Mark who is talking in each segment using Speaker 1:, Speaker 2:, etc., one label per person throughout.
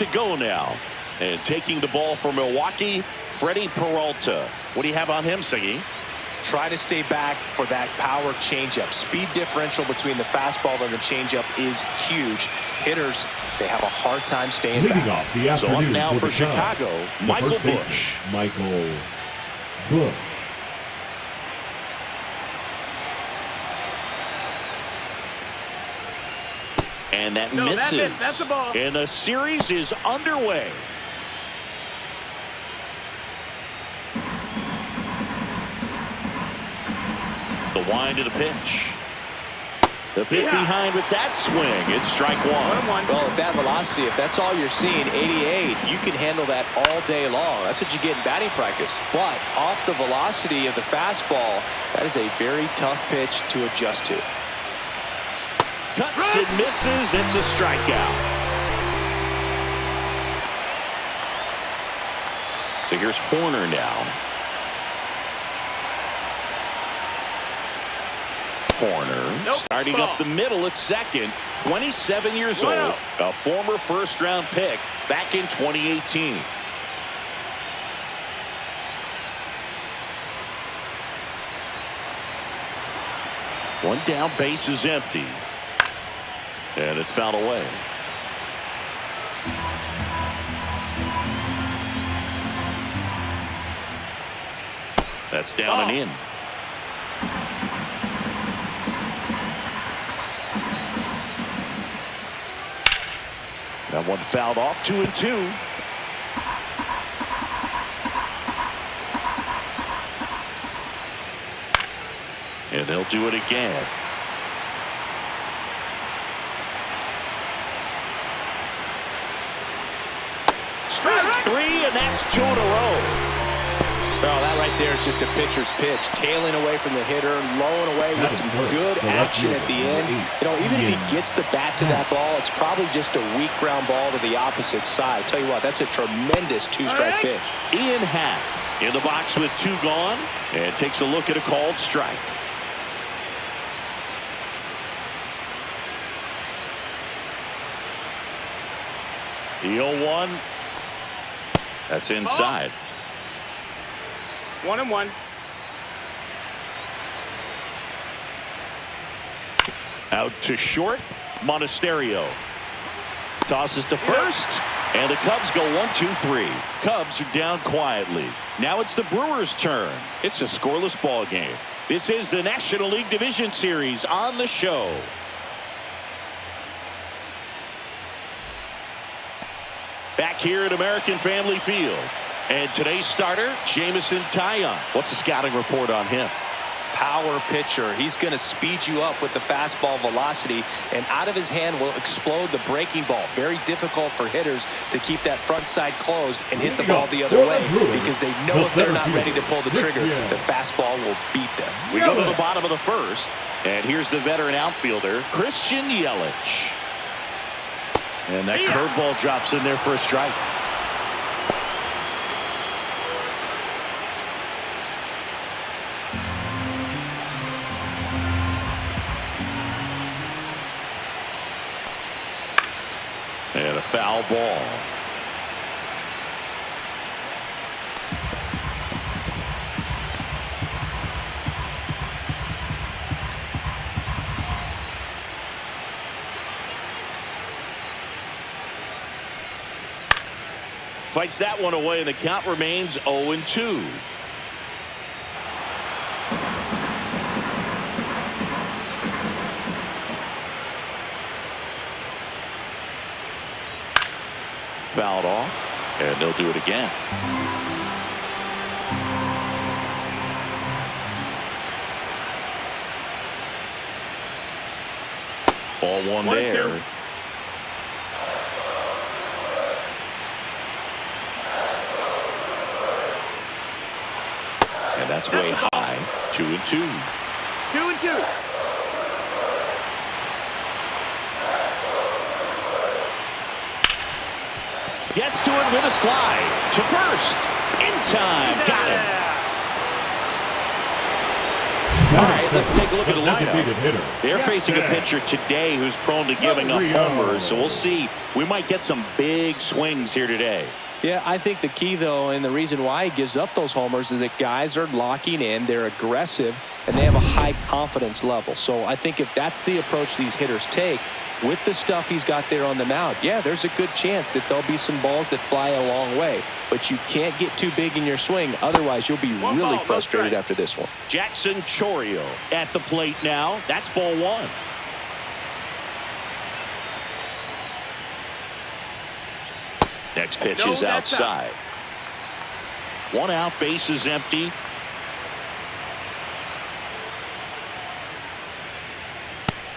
Speaker 1: to go now. And taking the ball for Milwaukee, Freddie Peralta. What do you have on him, Siggy?
Speaker 2: Try to stay back for that power changeup. Speed differential between the fastball and the changeup is huge. Hitters, they have a hard time staying
Speaker 3: Leading
Speaker 2: back.
Speaker 3: off the
Speaker 1: So up
Speaker 3: afternoon
Speaker 1: now for Chicago, Michael Busch.
Speaker 3: Michael Busch.
Speaker 1: And that misses.
Speaker 4: That's the ball.
Speaker 1: And the series is underway. The wind of the pitch. The pitch behind with that swing. It's strike one.
Speaker 2: Well, at that velocity, if that's all you're seeing, 88, you can handle that all day long. That's what you get in batting practice. But off the velocity of the fastball, that is a very tough pitch to adjust to.
Speaker 1: Cuts and misses. It's a strikeout. So here's Horner now. Horner starting up the middle at second. 27 years old. A former first-round pick back in 2018. One down, base is empty. And it's fouled away. That's down and in. That one fouled off, 2-2. And they'll do it again. Strike three, and that's 2 in a row.
Speaker 2: Well, that right there is just a pitcher's pitch. Tailing away from the hitter, lowing away with some good action at the end. You know, even if he gets the bat to that ball, it's probably just a weak ground ball to the opposite side. Tell you what, that's a tremendous two-strike pitch.
Speaker 1: Ian Happ in the box with 2 gone and takes a look at a called strike. The 0-1. That's inside.
Speaker 4: 1-1.
Speaker 1: Out to short. Monasterio tosses to first, and the Cubs go 1-2-3. Cubs are down quietly. Now it's the Brewers' turn. It's a scoreless ball game. This is the National League Division Series on the show. Back here at American Family Field. And today's starter, Jameson Taillon. What's the scouting report on him?
Speaker 2: Power pitcher. He's going to speed you up with the fastball velocity, and out of his hand will explode the breaking ball. Very difficult for hitters to keep that front side closed and hit the ball the other way, because they know if they're not ready to pull the trigger, the fastball will beat them.
Speaker 1: We go to the bottom of the first, and here's the veteran outfielder, Christian Yelich. And that curveball drops in there for a strike. And a foul ball. Fights that one away, and the count remains 0-2. Fouled off, and they'll do it again. Ball one there.
Speaker 4: 1-2.
Speaker 1: And that's way high. 2-2.
Speaker 4: 2-2.
Speaker 1: Gets to it with a slide to first. In time. Got him. All right, let's take a look at the
Speaker 3: designated
Speaker 1: lineup.
Speaker 3: hitter.
Speaker 1: They're facing a
Speaker 3: Yes,
Speaker 1: pitcher today who's prone to giving up homers, so we'll see. We might get some big swings here today.
Speaker 2: Yeah, I think the key, though, and the reason why he gives up those homers is that guys are locking in, they're aggressive, and they have a high confidence level. So I think if that's the approach these hitters take, with the stuff he's got there on the mound, yeah, there's a good chance that there'll be some balls that fly a long way. But you can't get too big in your swing, otherwise you'll be really frustrated after this one.
Speaker 1: Jackson Chourio at the plate now. That's ball one. Next pitch is outside. 1 out, base is empty.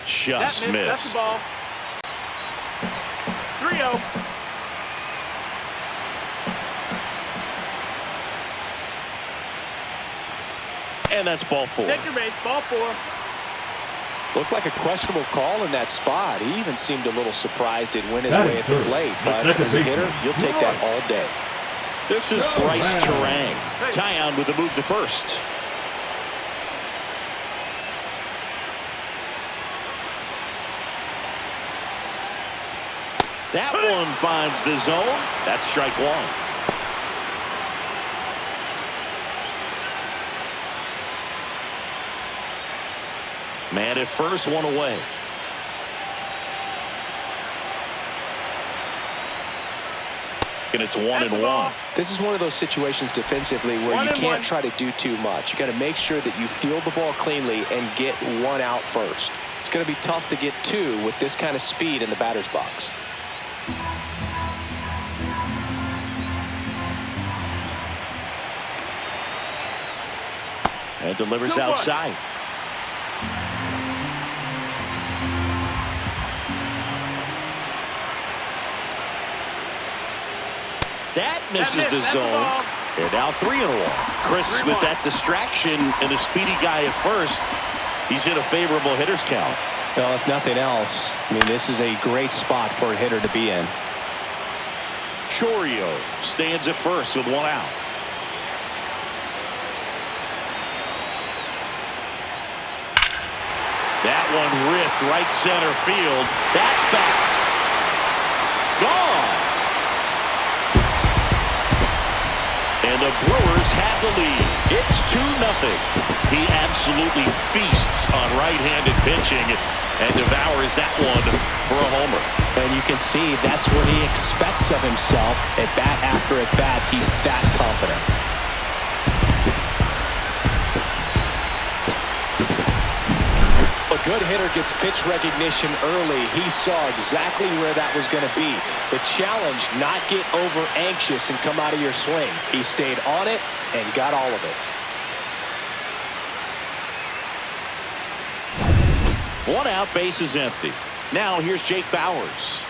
Speaker 1: Just missed.
Speaker 4: That's the ball. 3-0.
Speaker 1: And that's ball 4.
Speaker 4: Take your base, ball 4.
Speaker 2: Looked like a questionable call in that spot. He even seemed a little surprised it went his way at the plate. But as a hitter, you'll take that all day.
Speaker 1: This is Bryce Terang. Tyon with a move to first. That one finds the zone. That's strike one. Man at first, one away. And it's 1-1.
Speaker 2: This is one of those situations defensively where you can't try to do too much. You got to make sure that you field the ball cleanly and get 1 out first. It's going to be tough to get 2 with this kind of speed in the batter's box.
Speaker 1: And delivers outside. That misses the zone. And now 3-1. Chris with that distraction and a speedy guy at first. He's in a favorable hitter's count.
Speaker 2: Well, if nothing else, I mean, this is a great spot for a hitter to be in.
Speaker 1: Chourio stands at first with 1 out. That one ripped right center field. That's back. Gone. And the Brewers have the lead. It's 2-0. He absolutely feasts on right-handed pitching and devours that one for a homer.
Speaker 2: And you can see that's what he expects of himself at bat after at bat. He's that confident. A good hitter gets pitch recognition early. He saw exactly where that was going to be. The challenge, not get over anxious and come out of your swing. He stayed on it and got all of it.
Speaker 1: 1 out, base is empty. Now here's Jake Bauers.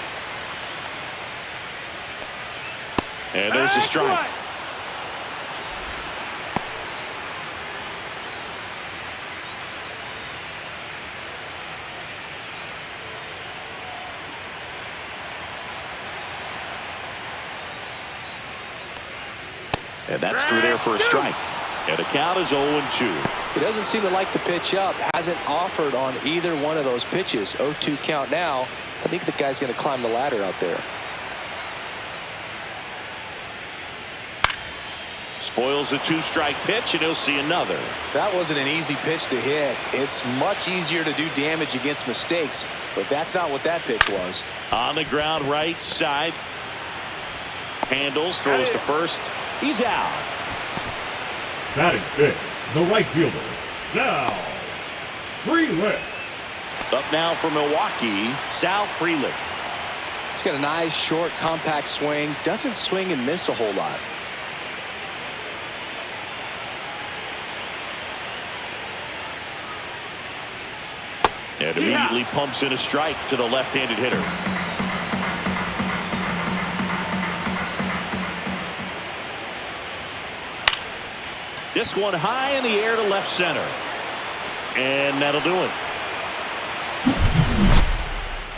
Speaker 1: And there's a strike. And that's through there for a strike. And the count is 0-2.
Speaker 2: He doesn't seem to like to pitch up. Hasn't offered on either one of those pitches. 0-2 count now. I think the guy's going to climb the ladder out there.
Speaker 1: Spoils the 2-strike pitch, and he'll see another.
Speaker 2: That wasn't an easy pitch to hit. It's much easier to do damage against mistakes, but that's not what that pitch was.
Speaker 1: On the ground, right side. Handles, throws to first. He's out.
Speaker 3: Batting fifth, the right fielder, Sal Frelick.
Speaker 1: Up now for Milwaukee, Sal Frelick.
Speaker 2: He's got a nice, short, compact swing. Doesn't swing and miss a whole lot.
Speaker 1: And immediately pumps in a strike to the left-handed hitter. This one high in the air to left center. And that'll do it.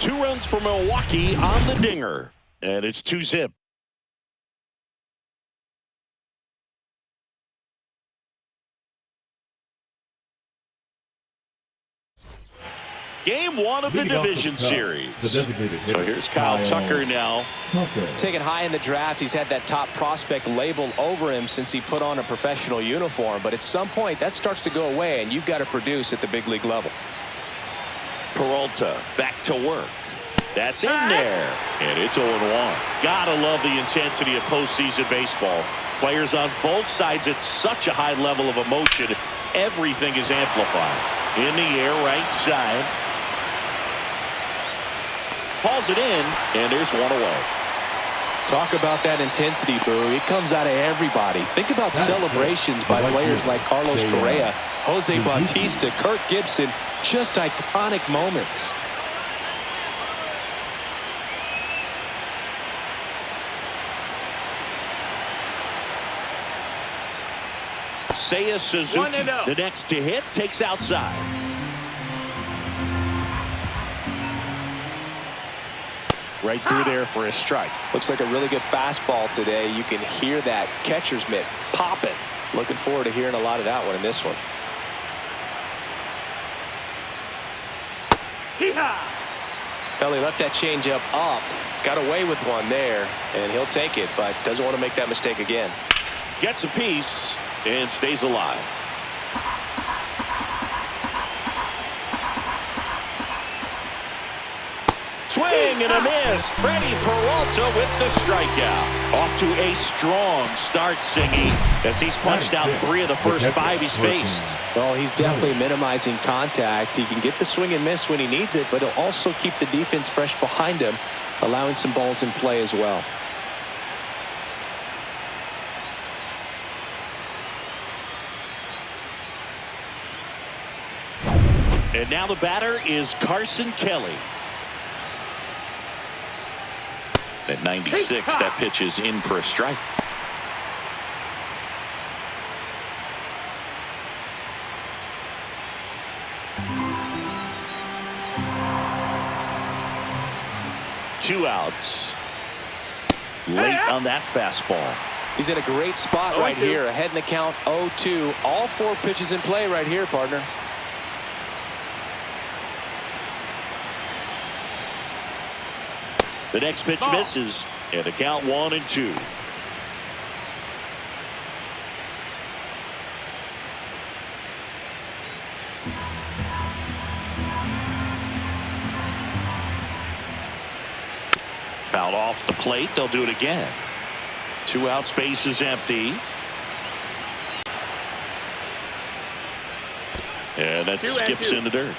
Speaker 1: 2 runs for Milwaukee on the dinger. And it's 2-zip. Game one of the
Speaker 3: Leading off the
Speaker 1: division
Speaker 3: top,
Speaker 1: series.
Speaker 3: the designated
Speaker 1: So
Speaker 3: hitter,
Speaker 1: here's Kyle Tucker now.
Speaker 3: Tucker.
Speaker 2: Taken high in the draft, he's had that top prospect label over him since he put on a professional uniform. But at some point, that starts to go away, and you've got to produce at the big league level.
Speaker 1: Peralta back to work. That's in there. And it's 0-1. Gotta love the intensity of postseason baseball. Players on both sides at such a high level of emotion. Everything is amplified. In the air, right side. Hauls it in, and there's one away.
Speaker 2: Talk about that intensity, Boo. It comes out of everybody. Think about celebrations by players like Carlos Correa, Jose Bautista, Kirk Gibson. Just iconic moments.
Speaker 1: Seiya Suzuki, the next to hit, takes outside. Right through there for a strike.
Speaker 2: Looks like a really good fastball today. You can hear that catcher's mitt popping. Looking forward to hearing a lot of that one in this one. Belly left that changeup up. Got away with one there, and he'll take it, but doesn't want to make that mistake again.
Speaker 1: Gets a piece and stays alive. Swing and a miss. Freddie Peralta with the strikeout. Off to a strong start, Singy, as he's punched out 3 of the first 5 he's faced.
Speaker 2: Well, he's definitely minimizing contact. He can get the swing and miss when he needs it, but he'll also keep the defense fresh behind him, allowing some balls in play as well.
Speaker 1: And now the batter is Carson Kelly. At 96, that pitch is in for a strike. Two outs. Late on that fastball.
Speaker 2: He's in a great spot right here. Ahead in the count 0-2. All 4 pitches in play right here, partner.
Speaker 1: The next pitch misses, and the count 1-2. Fouled off the plate. They'll do it again. 2 out, space is empty. And that skips in the dirt.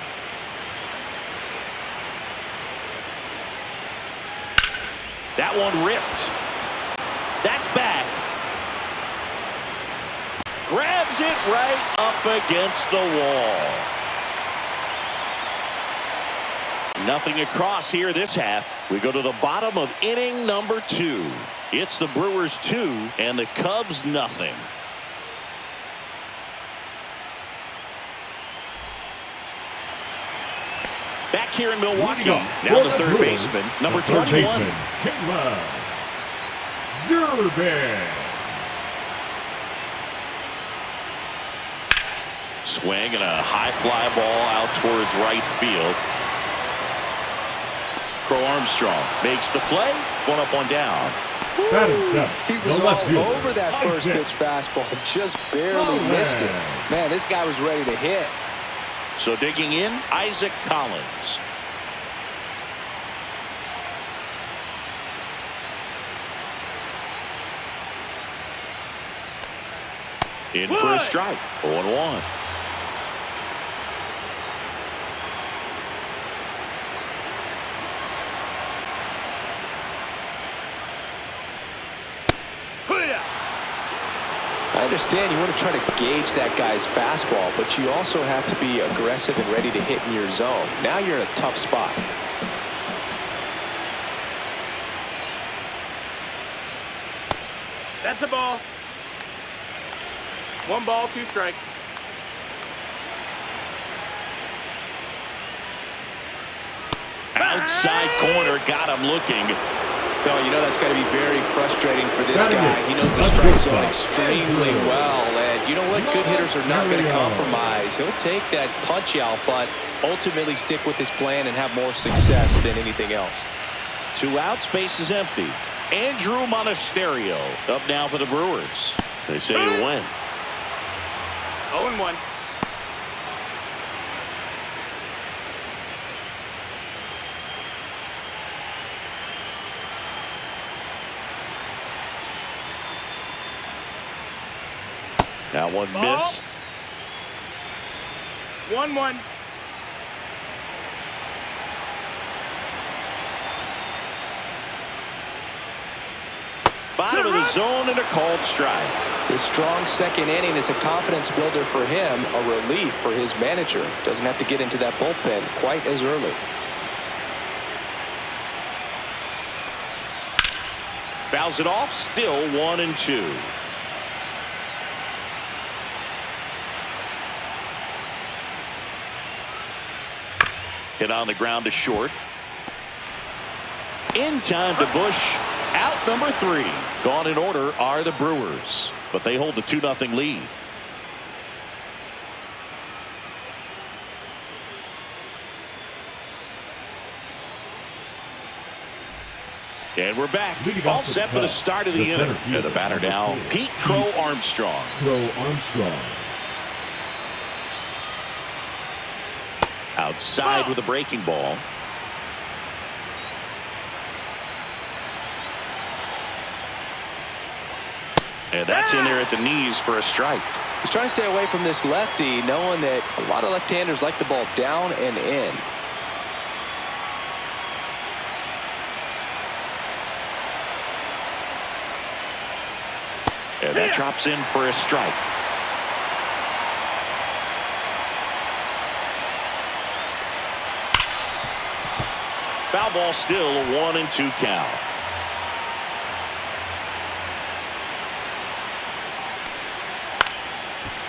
Speaker 1: That one ripped. That's back. Grabs it right up against the wall. Nothing across here this half. We go to the bottom of inning number 2. It's the Brewers 2 and the Cubs nothing. Back here in Milwaukee, now the third baseman, number 21. Swing and a high fly ball out towards right field. Crow Armstrong makes the play. 1 up, 1 down.
Speaker 2: He was all over that first pitch fastball. Just barely missed it. Man, this guy was ready to hit.
Speaker 1: So digging in, Isaac Collins. In for a strike. 0-1.
Speaker 2: I understand you want to try to gauge that guy's fastball, but you also have to be aggressive and ready to hit in your zone. Now you're in a tough spot.
Speaker 4: That's a ball. 1 ball, 2 strikes.
Speaker 1: Outside corner, got him looking.
Speaker 2: No, you know that's got to be very frustrating. frustrating for this guy. He knows the strike zone extremely well. And you know what? Good hitters are not going to compromise. He'll take that punch out, but ultimately stick with his plan and have more success than anything else.
Speaker 1: 2 outs, base is empty. Andrew Monasterio up now for the Brewers. They say to win.
Speaker 4: 0-1.
Speaker 1: That one missed.
Speaker 4: 1-1.
Speaker 1: Bottom of the zone and a called strike.
Speaker 2: His strong second inning is a confidence builder for him, a relief for his manager. Doesn't have to get into that bullpen quite as early.
Speaker 1: Fouls it off, still 1-2. Hit on the ground to short. In time to Bush. Out number 3. Gone in order are the Brewers, but they hold the 2-0 lead. And we're back. All set for the start of the inning. And the batter now, Pete Crow Armstrong. Outside with a breaking ball. And that's in there at the knees for a strike.
Speaker 2: He's trying to stay away from this lefty, knowing that a lot of left-handers like the ball down and in.
Speaker 1: And that drops in for a strike. Foul ball, still a 1-2 count.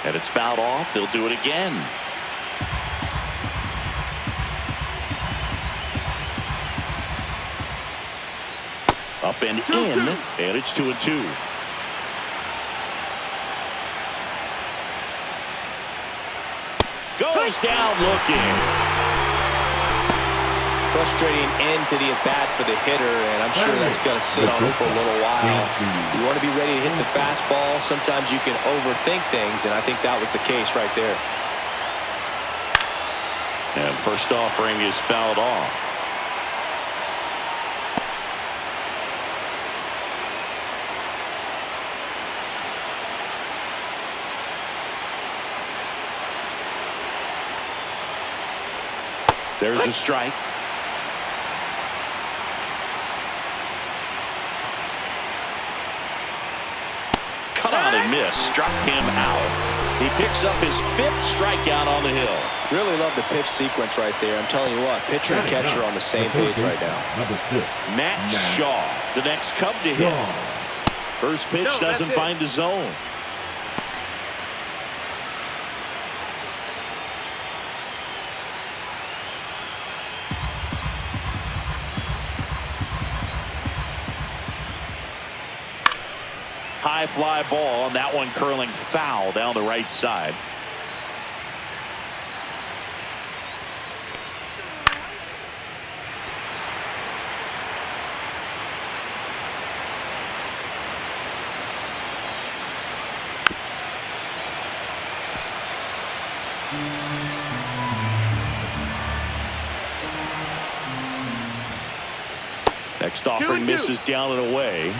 Speaker 1: And it's fouled off. They'll do it again. Up and in, and it's 2-2. Goes down looking.
Speaker 2: Frustrating end to the at-bat for the hitter, and I'm sure that's going to sit on him for a little while. You want to be ready to hit the fastball. Sometimes you can overthink things, and I think that was the case right there.
Speaker 1: And first offering is fouled off. There's a strike. Cut on and miss. Struck him out. He picks up his 5th strikeout on the hill.
Speaker 2: Really love the pitch sequence right there. I'm telling you what, pitcher and catcher on the same page right now.
Speaker 1: Matt Shaw, the next Cub to hit. First pitch doesn't find the zone. High fly ball, and that one curling foul down the right side. Next offering misses down and away.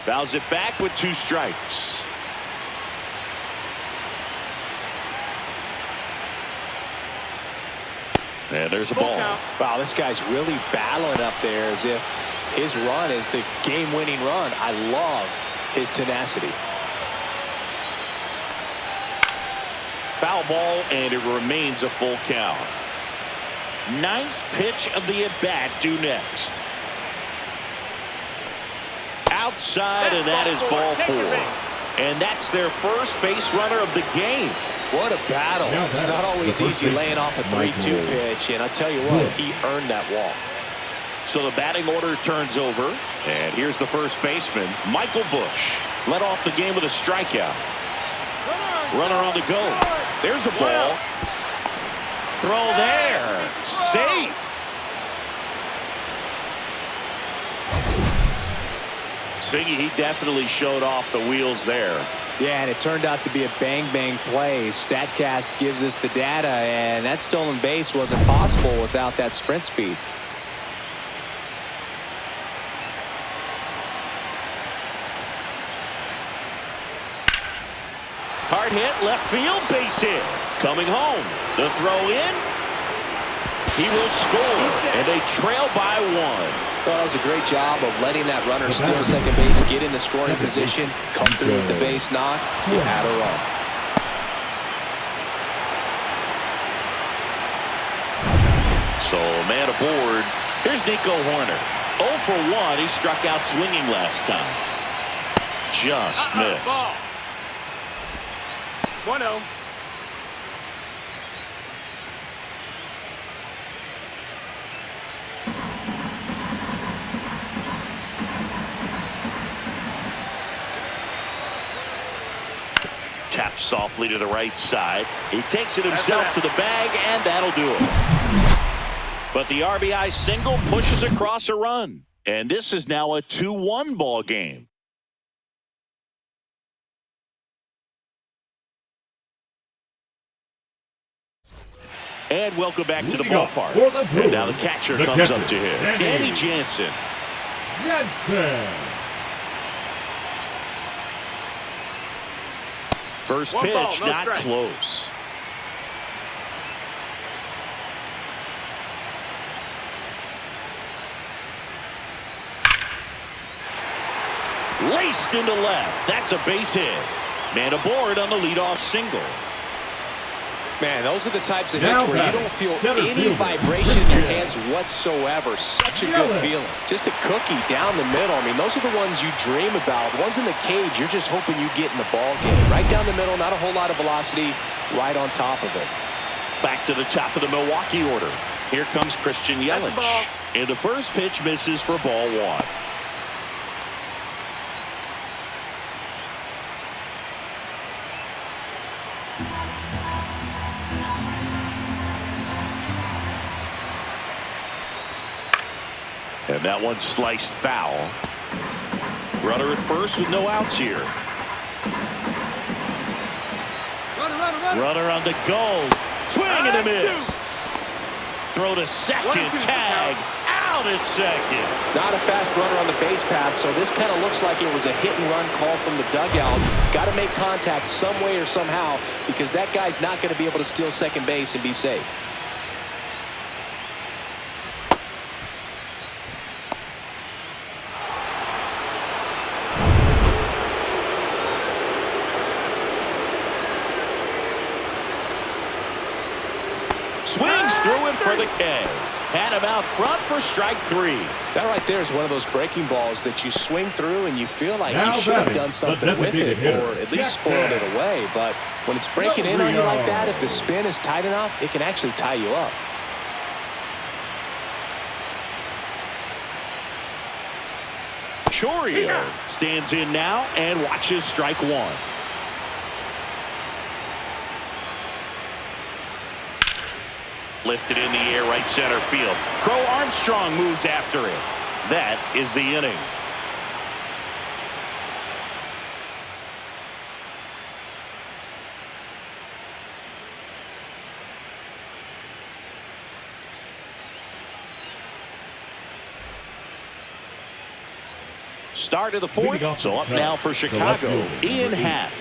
Speaker 1: Fouls it back with 2 strikes. And there's a ball.
Speaker 2: Wow, this guy's really battling up there as if his run is the game-winning run. I love his tenacity.
Speaker 1: Foul ball, and it remains a full count. 9th pitch of the at-bat due next. Outside, and that is ball 4. And that's their first base runner of the game.
Speaker 2: What a battle. It's not always easy laying off a 3-2 pitch, and I tell you what, he earned that walk.
Speaker 1: So the batting order turns over, and here's the first baseman, Michael Busch. Led off the game with a strikeout. Runner on the go. There's the ball. Throw there. Safe. Siggy, he definitely showed off the wheels there.
Speaker 4: Yeah, and it turned out to be a bang-bang play. StatCast gives us the data, and that stolen base wasn't possible without that sprint speed.
Speaker 1: Hard hit, left field, base hit. Coming home. The throw in. He will score, and they trail by 1.
Speaker 2: Well, that was a great job of letting that runner steal second base, get in the scoring position, come through with the base knock. You had a run.
Speaker 1: So, man aboard. Here's Nico Horner. 0 for 1. He struck out swinging last time. Just missed.
Speaker 5: 1-0.
Speaker 1: Taps softly to the right side. He takes it himself to the bag, and that'll do it. But the RBI single pushes across a run. And this is now a 2-1 ball game. And welcome back to the ballpark. And now the catcher comes up to him. Danny Jansen. First pitch, not close. Laced into left. That's a base hit. Man aboard on the leadoff single.
Speaker 2: Man, those are the types of hits where you don't feel any vibration in your hands whatsoever. Such a good feeling. Just a cookie down the middle. I mean, those are the ones you dream about. The ones in the cage, you're just hoping you get in the ball game. Right down the middle, not a whole lot of velocity, right on top of it.
Speaker 1: Back to the top of the Milwaukee order. Here comes Christian Yelich. And the first pitch misses for ball 1. And that one sliced foul. Runner at first with no outs here. Runner on the go. Swing and a miss. Throw to second. Tag. Out at second.
Speaker 2: Not a fast runner on the base path, so this kind of looks like it was a hit-and-run call from the dugout. Got to make contact some way or somehow, because that guy's not going to be able to steal second base and be safe.
Speaker 1: Swings through it for the K. Had him out front for strike 3.
Speaker 2: That right there is one of those breaking balls that you swing through and you feel like you should have done something with it or at least spoiled it away. But when it's breaking in on you like that, if the spin is tight enough, it can actually tie you up.
Speaker 1: Chourio stands in now and watches strike 1. Lifted in the air, right center field. Crow Armstrong moves after it. That is the inning. Start of the 4th. So up now for Chicago, Ian Happ.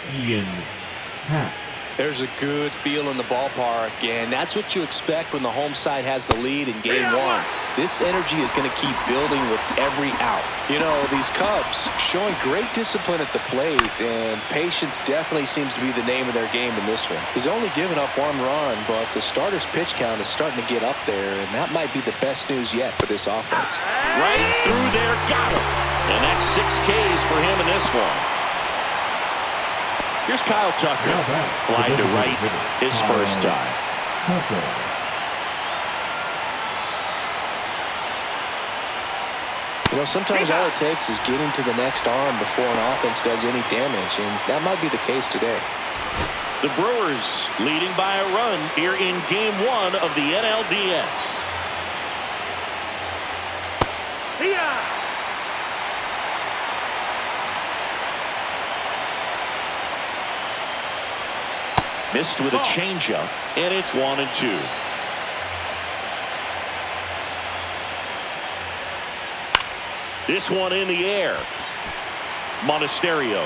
Speaker 2: There's a good feel in the ballpark, and that's what you expect when the home side has the lead in game 1. This energy is going to keep building with every out. You know, these Cubs showing great discipline at the plate, and patience definitely seems to be the name of their game in this one. He's only given up 1 run, but the starter's pitch count is starting to get up there, and that might be the best news yet for this offense.
Speaker 1: Right through there, got him. And that's 6 Ks for him in this one. Here's Kyle Tucker. Flying to right his first time.
Speaker 2: You know, sometimes all it takes is getting to the next arm before an offense does any damage, and that might be the case today.
Speaker 1: The Brewers leading by a run here in Game 1 of the NLDS. Missed with a changeup, and it's 1-2. This one in the air. Monasterio.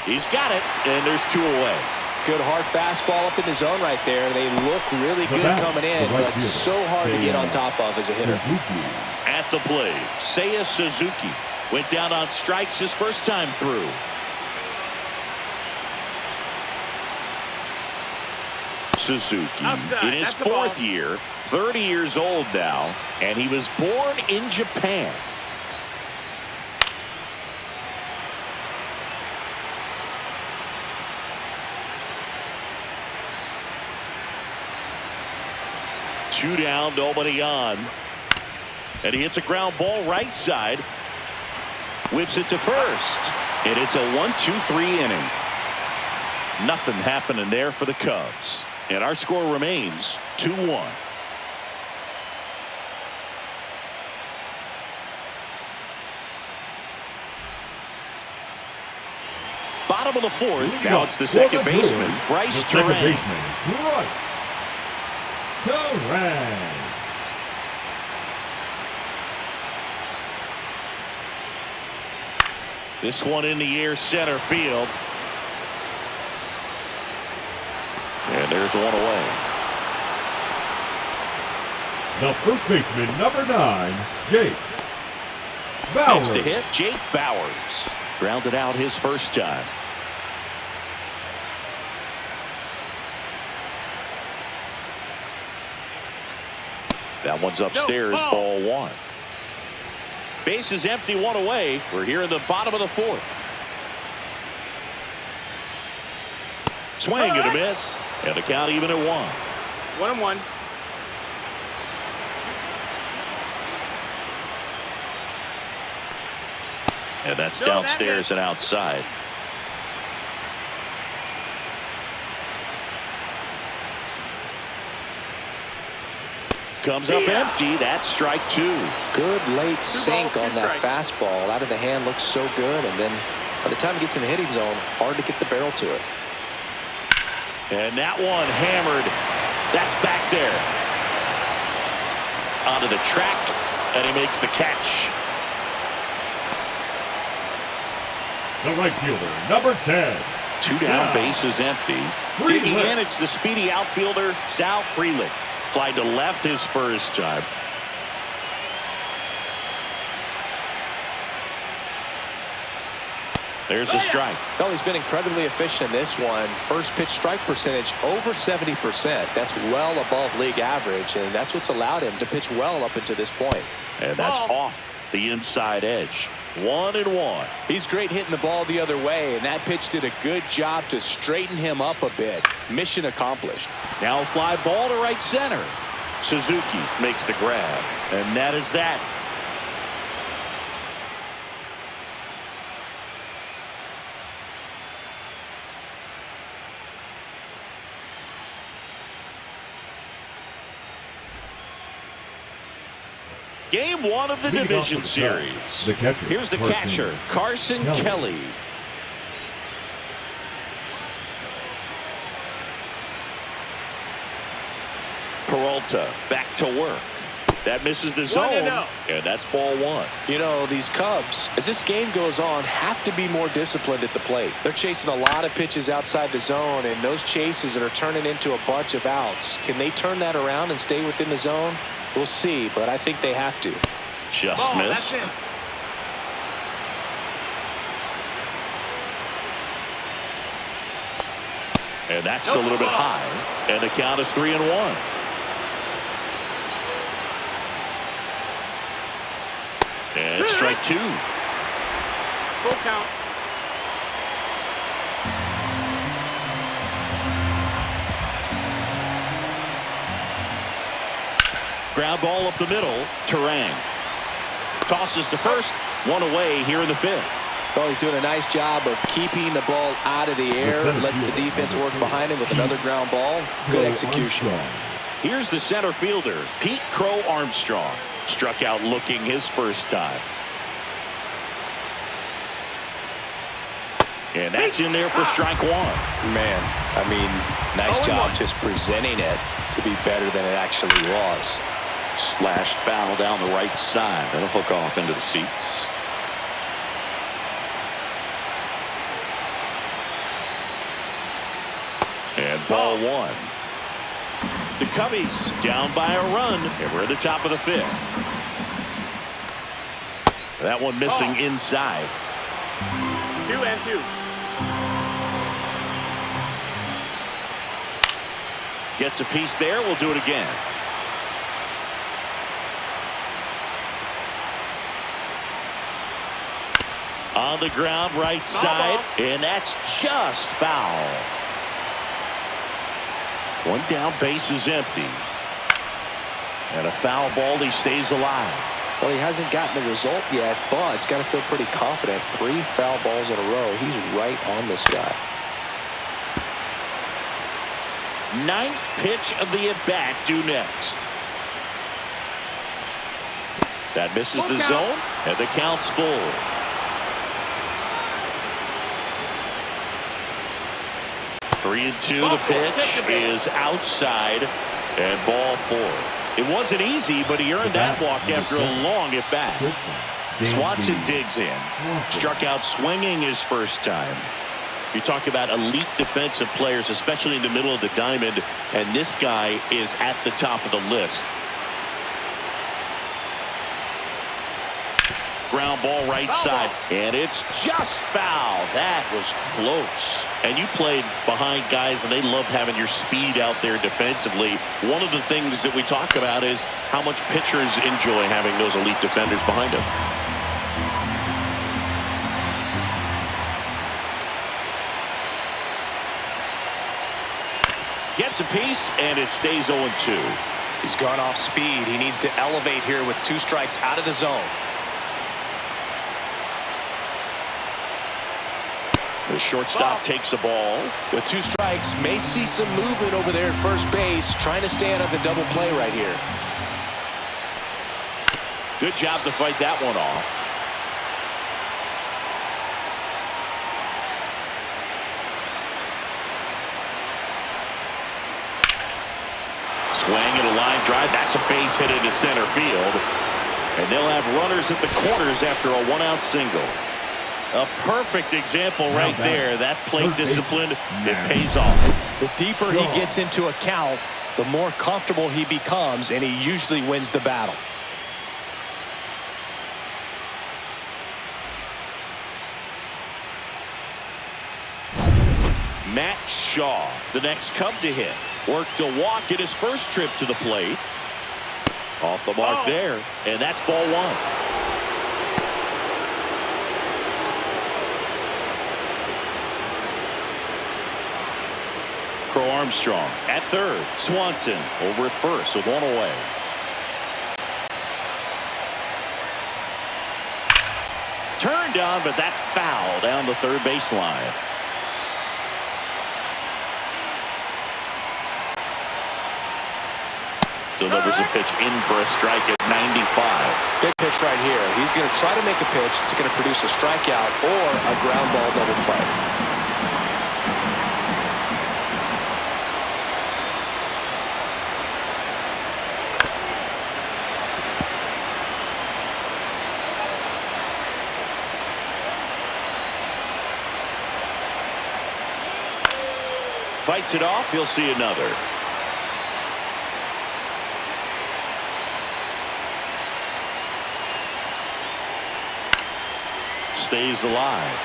Speaker 1: He's got it, and there's 2 away.
Speaker 2: Good hard fastball up in the zone right there. They look really good coming in, but it's so hard to get on top of as a hitter.
Speaker 1: At the plate, Seiya Suzuki went down on strikes his first time through. Suzuki in his 4th year, 30 years old now, and he was born in Japan. Two down, nobody on. And he hits a ground ball right side. Whips it to first. And it's a 1-2-3 inning. Nothing happening there for the Cubs. And our score remains 2-1. Bottom of the 4th. Now it's the second baseman, Bryce Terang. This one in the air, center field. And there's one away.
Speaker 3: The first baseman, number 9, Jake Bauers.
Speaker 1: Next to hit, Jake Bauers. Grounded out his first time. That one's upstairs, ball 1. Base is empty, 1 away. We're here in the bottom of the 4th. Swing and a miss. And the count even at 1.
Speaker 5: 1-1.
Speaker 1: And that's downstairs and outside. Comes up empty. That's strike 2.
Speaker 2: Good late sink on that fastball. Out of the hand looks so good, and then by the time it gets in the hitting zone, hard to get the barrel to it.
Speaker 1: And that one hammered. That's back there. Onto the track, and he makes the catch.
Speaker 3: The right fielder, number 10.
Speaker 1: 2 down, base is empty. Digging in, it's the speedy outfielder, Sal Frelick. Fly to left his first time. There's the strike.
Speaker 2: Well, he's been incredibly efficient in this one. First pitch strike percentage over 70%. That's well above league average, and that's what's allowed him to pitch well up until this point.
Speaker 1: And that's off the inside edge. 1-1.
Speaker 2: He's great hitting the ball the other way, and that pitch did a good job to straighten him up a bit. Mission accomplished.
Speaker 1: Now fly ball to right center. Suzuki makes the grab, and that is that. Game 1 of the division series. Here's the catcher, Carson Kelly. Peralta back to work. That misses the zone, and that's ball 1.
Speaker 2: You know, these Cubs, as this game goes on, have to be more disciplined at the plate. They're chasing a lot of pitches outside the zone, and those chases are turning into a bunch of outs. Can they turn that around and stay within the zone? We'll see, but I think they have to.
Speaker 1: Just missed. And that's a little bit high. And the count is 3-1. And strike 2.
Speaker 5: Full count.
Speaker 1: ground ball up the middle. Terang tosses to first. One away here in the fifth.
Speaker 2: Well, he's doing a nice job of keeping the ball out of the air. Lets the defense work behind him with another ground ball. Good execution.
Speaker 1: Here's the center fielder, Pete Crow Armstrong. Struck out looking his first time. And that's in there for strike one.
Speaker 2: Man, I mean, nice job just presenting it to be better than it actually was.
Speaker 1: Slashed foul down the right side. That'll hook off into the seats. And ball one. The Cubbies down by a run, and we're at the top of the fifth. That one missing inside.
Speaker 5: 2-2.
Speaker 1: Gets a piece there. We'll do it again. On the ground, right side, and that's just foul. One down, base is empty. And a foul ball, he stays alive.
Speaker 2: Well, he hasn't gotten the result yet, but he's got to feel pretty confident. 3 foul balls in a row. He's right on this guy.
Speaker 1: 9th pitch of the at-bat due next. That misses the zone, and the count's full. Three and two. The pitch is outside, and ball 4. It wasn't easy, but he earned that walk after a long at-bat. Swanson digs in. Struck out swinging his first time. You talk about elite defensive players, especially in the middle of the diamond, and this guy is at the top of the list. Ground ball right side, and it's just foul. That was close. And you played behind guys, and they love having your speed out there defensively. One of the things that we talk about is how much pitchers enjoy having those elite defenders behind them. Gets a piece, and it stays 0-2.
Speaker 2: He's gone off speed. He needs to elevate here with 2 strikes out of the zone.
Speaker 1: The shortstop takes the ball.
Speaker 2: With 2 strikes, may see some movement over there at first base, trying to stay out of the double play right here.
Speaker 1: Good job to fight that one off. Swing and a line drive. That's a base hit into center field. And they'll have runners at the corners after a 1-out single. A perfect example right there. That plate discipline, it pays off.
Speaker 2: The deeper he gets into a count, the more comfortable he becomes, and he usually wins the battle.
Speaker 1: Matt Shaw, the next Cub to hit. Worked a walk at his first trip to the plate. Off the mark there, and that's ball 1. Crow Armstrong at third. Swanson over at first with 1 away. Turned on, but that's foul down the third baseline. Delivers a pitch in for a strike at 95.
Speaker 2: Big pitch right here. He's going to try to make a pitch that's going to produce a strikeout or a ground ball double play.
Speaker 1: Fights it off. He'll see another. Stays alive.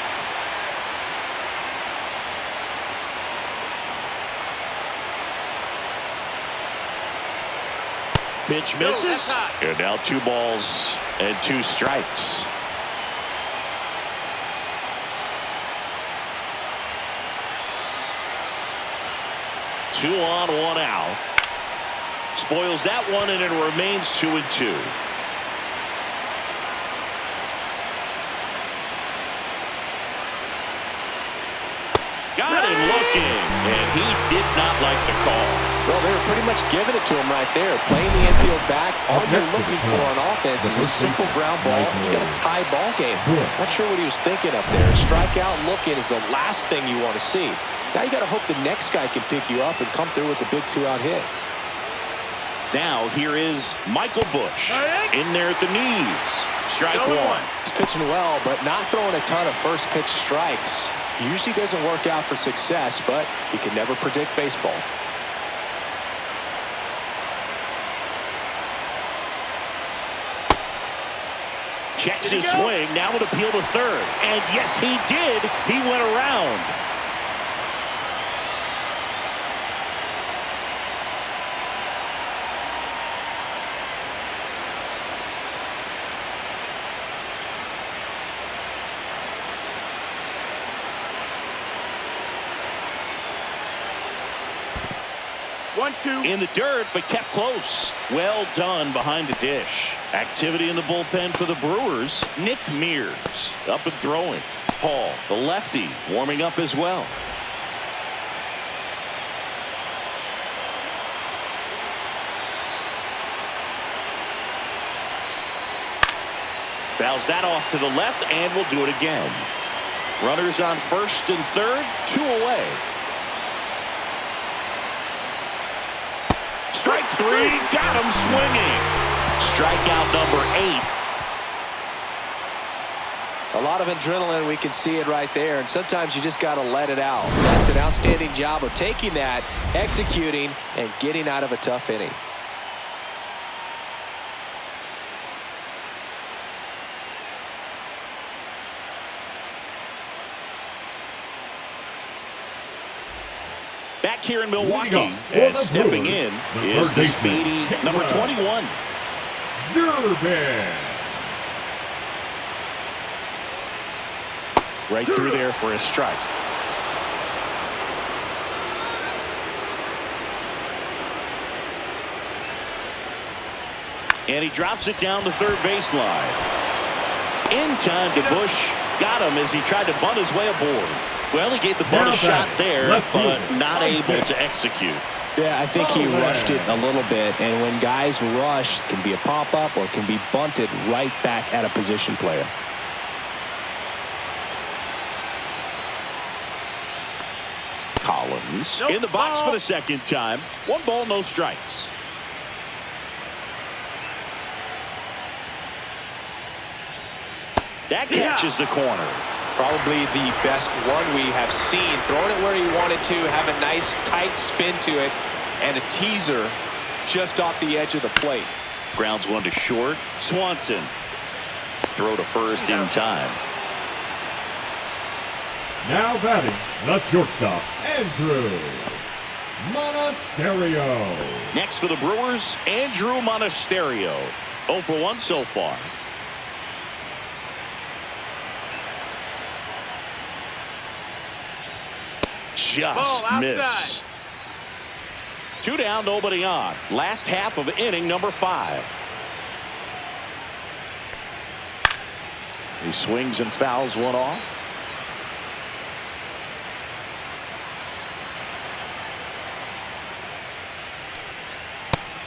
Speaker 1: Pitch misses. And now 2 balls and 2 strikes. Two on, 1 out. Spoils that one, and it remains 2-2. Got him looking, and he did not like the call.
Speaker 2: Well, they were pretty much giving it to him right there. Playing the infield back. All you're looking for on offense is a simple ground ball. You got a tie ball game. Not sure what he was thinking up there. Strikeout looking is the last thing you want to see. Now you got to hope the next guy can pick you up and come through with a big 2-out hit.
Speaker 1: Now here is Michael Busch in there at the knees. Strike one.
Speaker 2: He's pitching well, but not throwing a ton of first pitch strikes. Usually doesn't work out for success, but you can never predict baseball.
Speaker 1: Checks his swing. Now an appeal to third. And yes, he did. He went around. In the dirt, but kept close. Well done behind the dish. Activity in the bullpen for the Brewers. Nick Mears up and throwing. Hall, the lefty, warming up as well. Fouls that off to the left, and we'll do it again. Runners on first and third, 2 away. Strike 3, got him swinging. Strikeout number 8.
Speaker 2: A lot of adrenaline, we can see it right there, and sometimes you just got to let it out. That's an outstanding job of taking that, executing, and getting out of a tough inning.
Speaker 1: Back here in Milwaukee, and stepping in is the speedy number 21.
Speaker 3: Durbin.
Speaker 1: Right through there for a strike. And he drops it down the third baseline. In time to Busch. Got him as he tried to bunt his way aboard. Well, he gave the bunt a shot there, but not able to execute.
Speaker 4: Yeah, I think he rushed it a little bit, and when guys rush, it can be a pop-up or it can be bunted right back at a position player.
Speaker 1: Collins in the box for the second time. 1 ball, no strikes. That catches the corner.
Speaker 2: Probably the best one we have seen. Throwing it where he wanted to, have a nice tight spin to it, and a teaser just off the edge of the plate.
Speaker 1: Grounds one to short. Swanson. Throw to first in time.
Speaker 3: Now batting, the shortstop, Andrew Monasterio.
Speaker 1: Next for the Brewers, Andrew Monasterio. 0 for 1 so far. Just missed. 2 down, nobody on. Last half of inning number 5. He swings and fouls one off.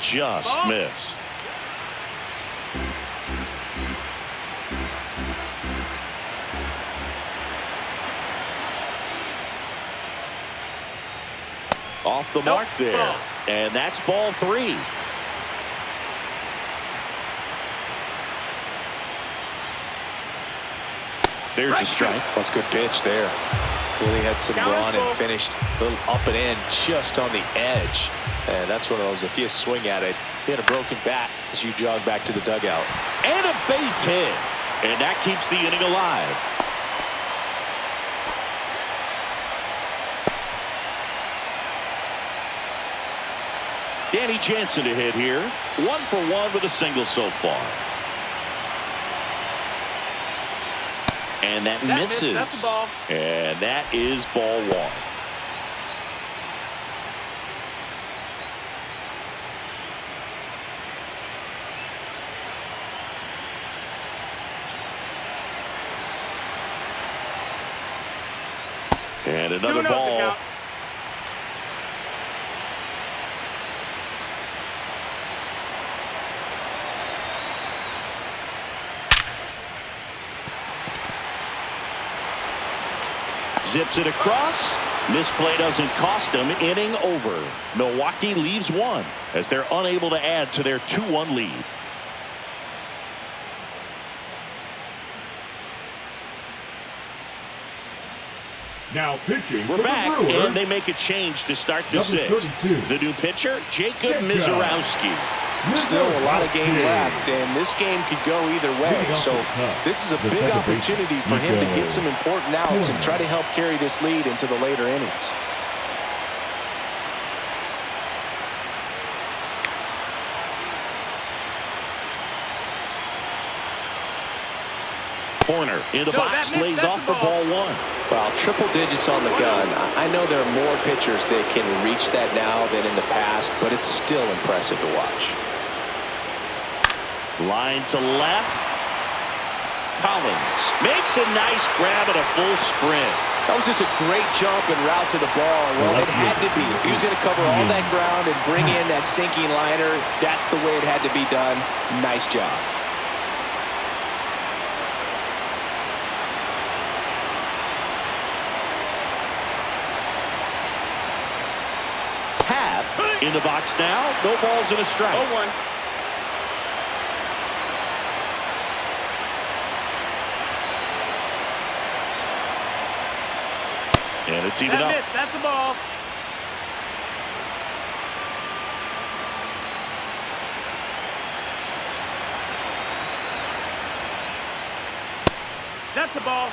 Speaker 1: Just missed. Off the mark there. And that's ball 3. There's a strike.
Speaker 2: That's a good pitch there. Really had some run and finished a little up and in just on the edge. And that's one of those, if you swing at it, you had a broken bat as you jog back to the dugout.
Speaker 1: And a base hit. And that keeps the inning alive. Danny Jansen to hit here. 1 for 1 with a single so far. And that misses.
Speaker 5: That's the ball.
Speaker 1: And that is ball 1. And another ball. Zips it across. This play doesn't cost them. Inning over. Milwaukee leaves one as they're unable to add to their 2-1 lead.
Speaker 3: Now pitching
Speaker 1: We're
Speaker 3: for
Speaker 1: back,
Speaker 3: the Brewers.
Speaker 1: and they make a change to start the
Speaker 3: Number
Speaker 1: sixth.
Speaker 3: 32.
Speaker 1: The new pitcher, Jacob Mizorowski.
Speaker 2: Still a lot of game left, and this game could go either way. So this is a big opportunity for him to get some important outs and try to help carry this lead into the later innings.
Speaker 1: Corner in the box, lays off for ball one.
Speaker 2: Well, triple digits on the gun. I know there are more pitchers that can reach that now than in the past, but it's still impressive to watch.
Speaker 1: Line to left. Collins makes a nice grab at a full sprint.
Speaker 2: That was just a great jump and route to the ball. Well, it had to be. If he was going to cover all that ground and bring in that sinking liner, that's the way it had to be done. Nice job.
Speaker 1: In the box now, no balls and a strike.
Speaker 5: 0-1.
Speaker 1: And it's even up.
Speaker 5: That's a ball. That's a ball.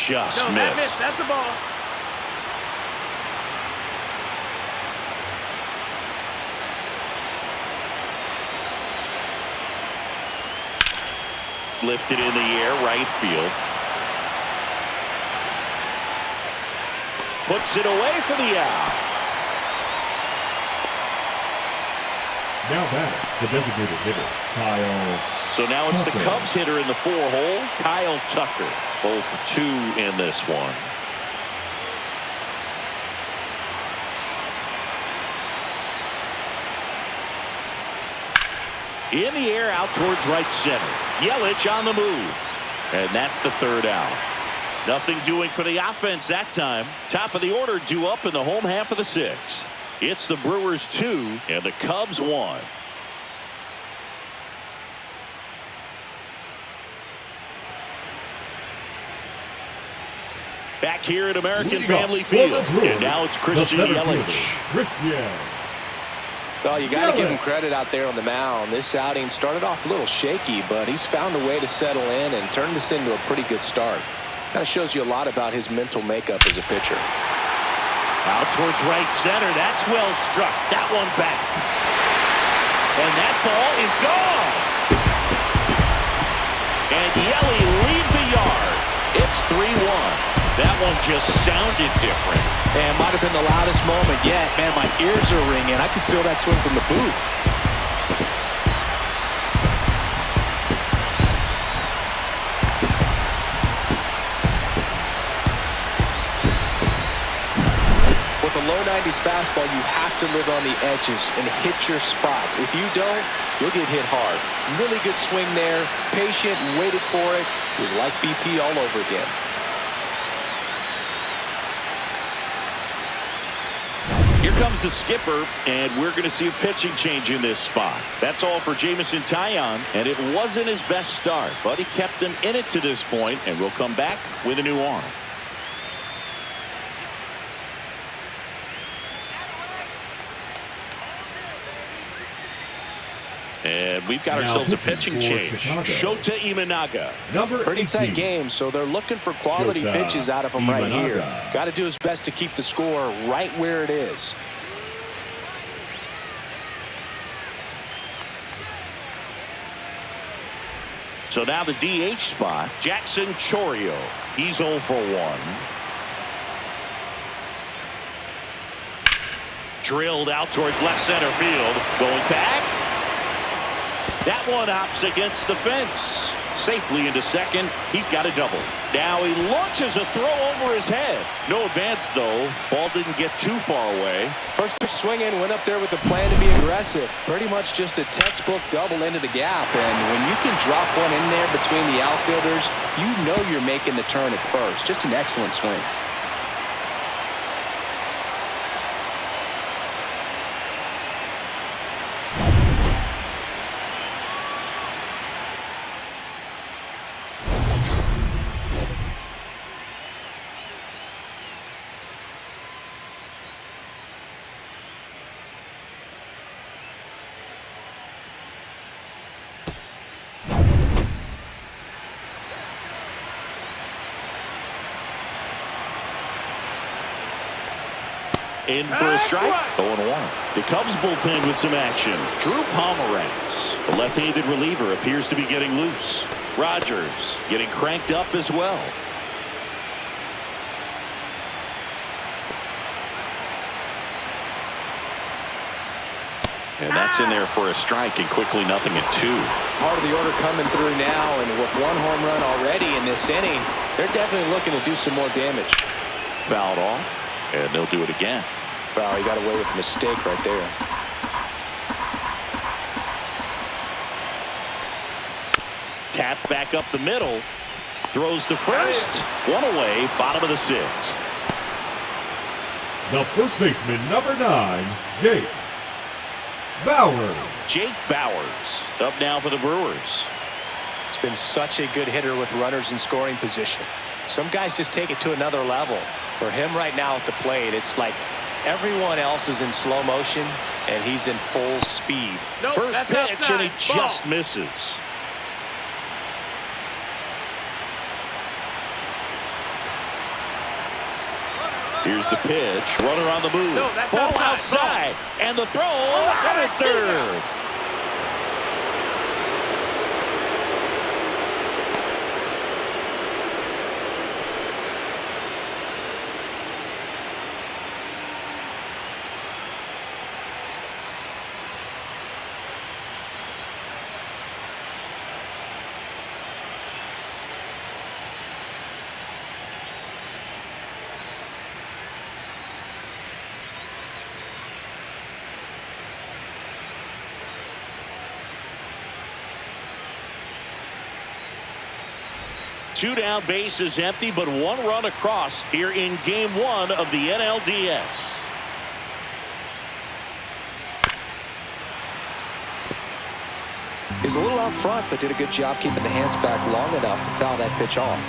Speaker 1: Just missed.
Speaker 5: That's a ball.
Speaker 1: Lifted in the air, right field. Puts it away for the out.
Speaker 3: Now back, the designated hitter, Kyle.
Speaker 1: So now it's the
Speaker 3: Tucker.
Speaker 1: Cubs hitter in the 4-hole, Kyle Tucker. 0 for 2 in this one. In the air, out towards right center. Yelich on the move. And that's the third out. Nothing doing for the offense that time. Top of the order due up in the home half of the sixth. It's the Brewers 2 and the Cubs 1. Back here at American Family Field. And now it's Christian Yelich.
Speaker 2: Well, you got to give him credit out there on the mound. This outing started off a little shaky, but he's found a way to settle in and turn this into a pretty good start. Kind of shows you a lot about his mental makeup as a pitcher.
Speaker 1: Out towards right center. That's well struck. That one back. And that ball is gone. And Yelly leaves the yard. It's 3-1. That one just sounded different.
Speaker 4: And might have been the loudest moment yet. Man, my ears are ringing. I could feel that swing from the booth.
Speaker 2: With a low 90s fastball, you have to live on the edges and hit your spots. If you don't, you'll get hit hard. Really good swing there. Patient, waited for it. It was like BP all over again.
Speaker 1: Here comes the skipper, and we're going to see a pitching change in this spot. That's all for Jameson Taillon, and it wasn't his best start, but he kept them in it to this point, and we'll come back with a new arm. And we've got ourselves a pitching change. Shota Imanaga.
Speaker 2: Pretty tight game, so they're looking for quality pitches out of him right here. Got to do his best to keep the score right where it is.
Speaker 1: So now the DH spot, Jackson Chourio. He's 0 for 1. Drilled out towards left center field. Going back. That one hops against the fence. Safely into second. He's got a double. Now he launches a throw over his head. No advance, though. Ball didn't get too far away.
Speaker 2: First pitch swing in, went up there with the plan to be aggressive. Pretty much just a textbook double into the gap. And when you can drop one in there between the outfielders, you know you're making the turn at first. Just an excellent swing.
Speaker 1: In for a strike. 0-1. The Cubs bullpen with some action. Drew Pomeranz, the left-handed reliever, appears to be getting loose. Rogers getting cranked up as well. And that's in there for a strike, and quickly nothing at 2.
Speaker 2: Part of the order coming through now, and with one home run already in this inning, they're definitely looking to do some more damage.
Speaker 1: Fouled off, and they'll do it again.
Speaker 2: Wow, he got away with a mistake right there.
Speaker 1: Tapped back up the middle. Throws to first. One away, bottom of the 6th.
Speaker 3: The first baseman, number 9, Jake Bauers.
Speaker 1: Jake Bauers up now for the Brewers.
Speaker 2: He's been such a good hitter with runners in scoring position. Some guys just take it to another level. For him right now at the plate, it's like everyone else is in slow motion, and he's in full speed.
Speaker 5: Nope,
Speaker 1: First pitch,
Speaker 5: outside.
Speaker 1: and he just misses. Here's the pitch. Runner on the move.
Speaker 5: No, that's
Speaker 1: Ball
Speaker 5: outside.
Speaker 1: And the throw out at third. Two down, base is empty, but one run across here in game 1 of the NLDS.
Speaker 2: He was a little out front, but did a good job keeping the hands back long enough to foul that pitch off.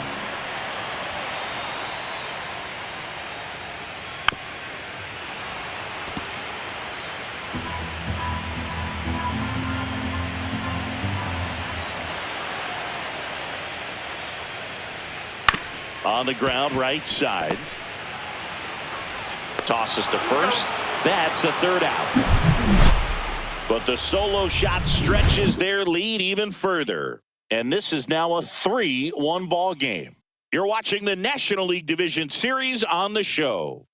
Speaker 1: On the ground, right side. Tosses to first. That's the third out. But the solo shot stretches their lead even further. And this is now a 3-1 ball game. You're watching the National League Division Series on the show.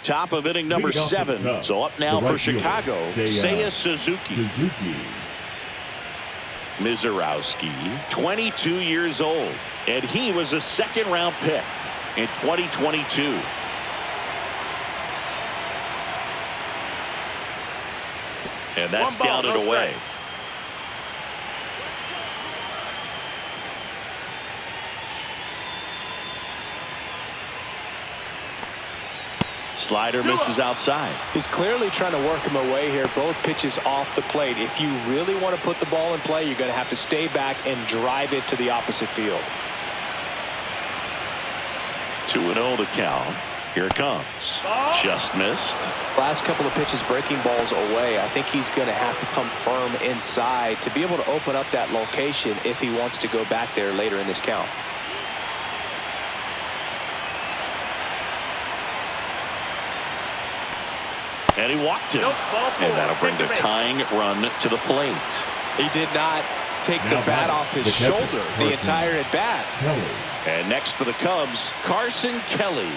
Speaker 1: Top of inning number 7. So up now for Chicago, Seiya Suzuki. Mizorowski, 22 years old, and he was a second-round pick in 2022. And that's down and away. Slider misses outside.
Speaker 2: He's clearly trying to work him away here. Both pitches off the plate. If you really want to put the ball in play, you're going to have to stay back and drive it to the opposite field.
Speaker 1: 2-0 to count. Here it comes. Just missed.
Speaker 2: Last couple of pitches breaking balls away. I think he's going to have to come firm inside to be able to open up that location if he wants to go back there later in this count.
Speaker 1: And he walked him.
Speaker 5: Nope, ball four.
Speaker 1: And that'll bring the
Speaker 5: Take the base.
Speaker 1: tying run to the plate.
Speaker 2: He did not take the
Speaker 3: Now
Speaker 2: bat
Speaker 3: batting,
Speaker 2: off his
Speaker 3: the catcher,
Speaker 2: shoulder the
Speaker 3: Carson
Speaker 2: entire at bat.
Speaker 3: Kelly.
Speaker 1: And next for the Cubs, Carson Kelly.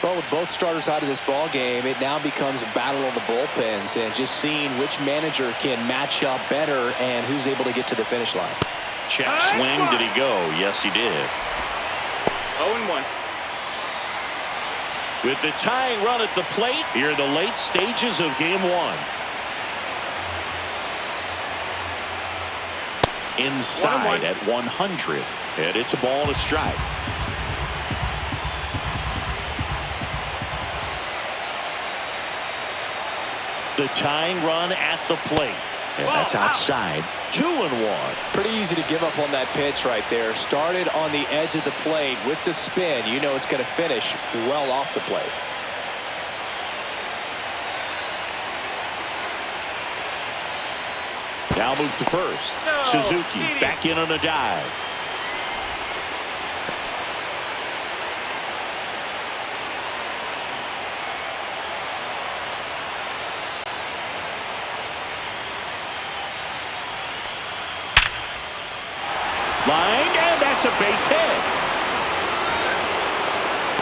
Speaker 4: Well, with both starters out of this ball game, it now becomes a battle of the bullpens and just seeing which manager can match up better and who's able to get to the finish line.
Speaker 1: Check swing. Did he go? Yes, he did.
Speaker 5: 0-1.
Speaker 1: With the tying run at the plate, here are the late stages of game one. Inside
Speaker 5: 1-1.
Speaker 1: at 100. And it's a ball and a strike. The tying run at the plate. And that's outside. 2-1.
Speaker 4: Pretty easy to give up on that pitch right there. Started on the edge of the plate with the spin. You know it's going to finish well off the plate.
Speaker 1: Now move to first.
Speaker 5: No,
Speaker 1: Suzuki
Speaker 5: Didi.
Speaker 1: back in on a dive. Line, and that's a base hit.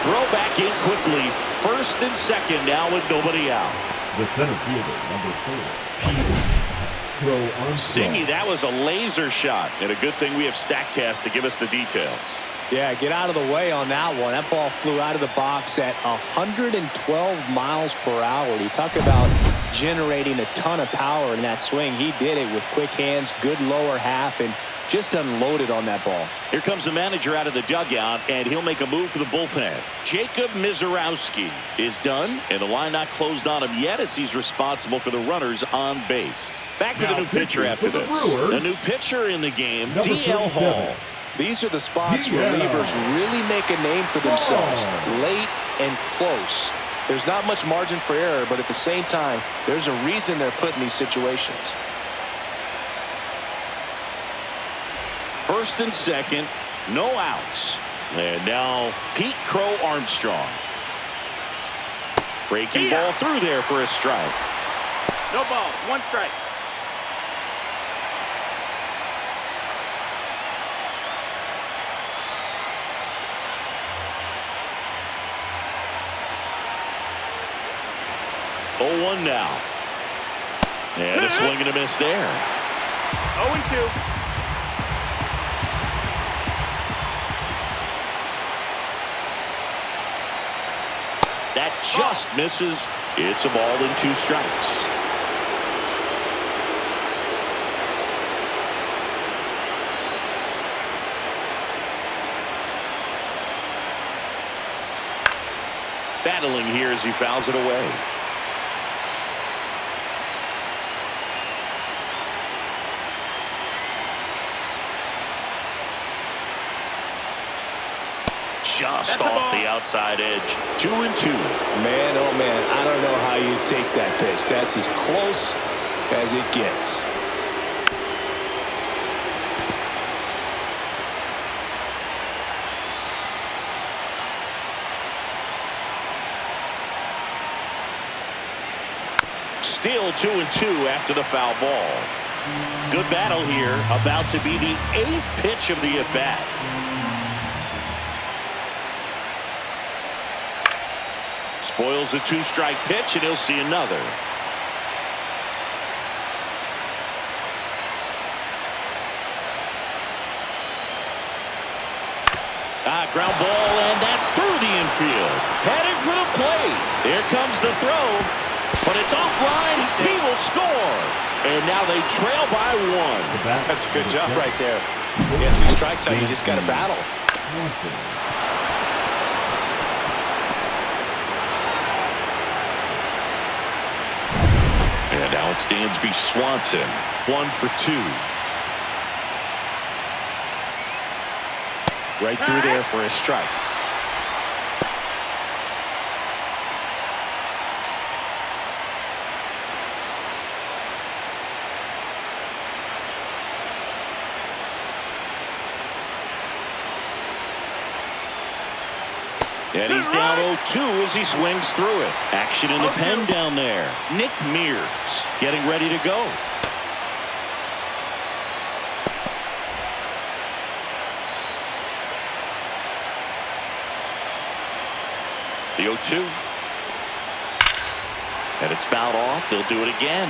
Speaker 1: Throw back in quickly. First and second now with nobody out.
Speaker 3: The center fielder, number 4, Peter Crow Armstrong.
Speaker 1: Siggy, that was a laser shot. And a good thing we have StatCast to give us the details.
Speaker 4: Yeah, get out of the way on that one. That ball flew out of the box at 112 miles per hour. You talk about generating a ton of power in that swing. He did it with quick hands, good lower half, and just unloaded on that ball.
Speaker 1: Here comes the manager out of the dugout, and he'll make a move for the bullpen. Jacob Mizorowski is done, and the line not closed on him yet as he's responsible for the runners on base. Back with
Speaker 3: Now
Speaker 1: a new pitcher after
Speaker 3: for the
Speaker 1: this.
Speaker 3: Brewers,
Speaker 1: A new pitcher in the game,
Speaker 3: number
Speaker 1: DL
Speaker 3: 37.
Speaker 1: Hall.
Speaker 4: These are the spots where
Speaker 3: Yeah.
Speaker 4: relievers really make a name for themselves. Late and close. There's not much margin for error, but at the same time, there's a reason they're put in these situations.
Speaker 1: First and second, no outs. And now Pete Crow Armstrong. Breaking ball through there for a strike.
Speaker 5: No ball. 1 strike.
Speaker 1: Oh, 0-1 now. And a swing and a miss there.
Speaker 5: 0-2.
Speaker 1: That just misses. It's a ball and 2 strikes. Battling here as he fouls it away. Just off the outside edge. 2-2.
Speaker 4: Man, oh man, I don't know how you take that pitch. That's as close as it gets.
Speaker 1: Still 2-2 after the foul ball. Good battle here. About to be the 8th pitch of the at-bat. Spoils the 2-strike pitch, and he'll see another. Ground ball, and that's through the infield. Heading for the plate. Here comes the throw, but it's offline. He will score. And now they trail by 1.
Speaker 4: That's a good job right there. You got 2 strikes now. You just got to battle.
Speaker 1: And now it's Dansby Swanson. 1 for 2. Right through there for a strike. And he's down 0-2 as he swings through it. Action in the pen down there. Nick Mears getting ready to go. The 0-2. And it's fouled off. They'll do it again.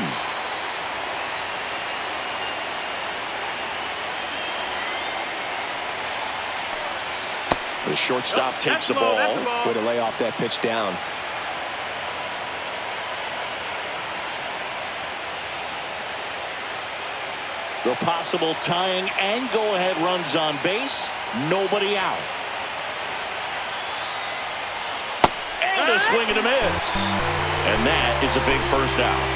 Speaker 1: The shortstop takes the ball.
Speaker 4: Way to lay off that pitch down.
Speaker 1: The possible tying and go-ahead runs on base. Nobody out. And a swing and a miss. And that is a big first out.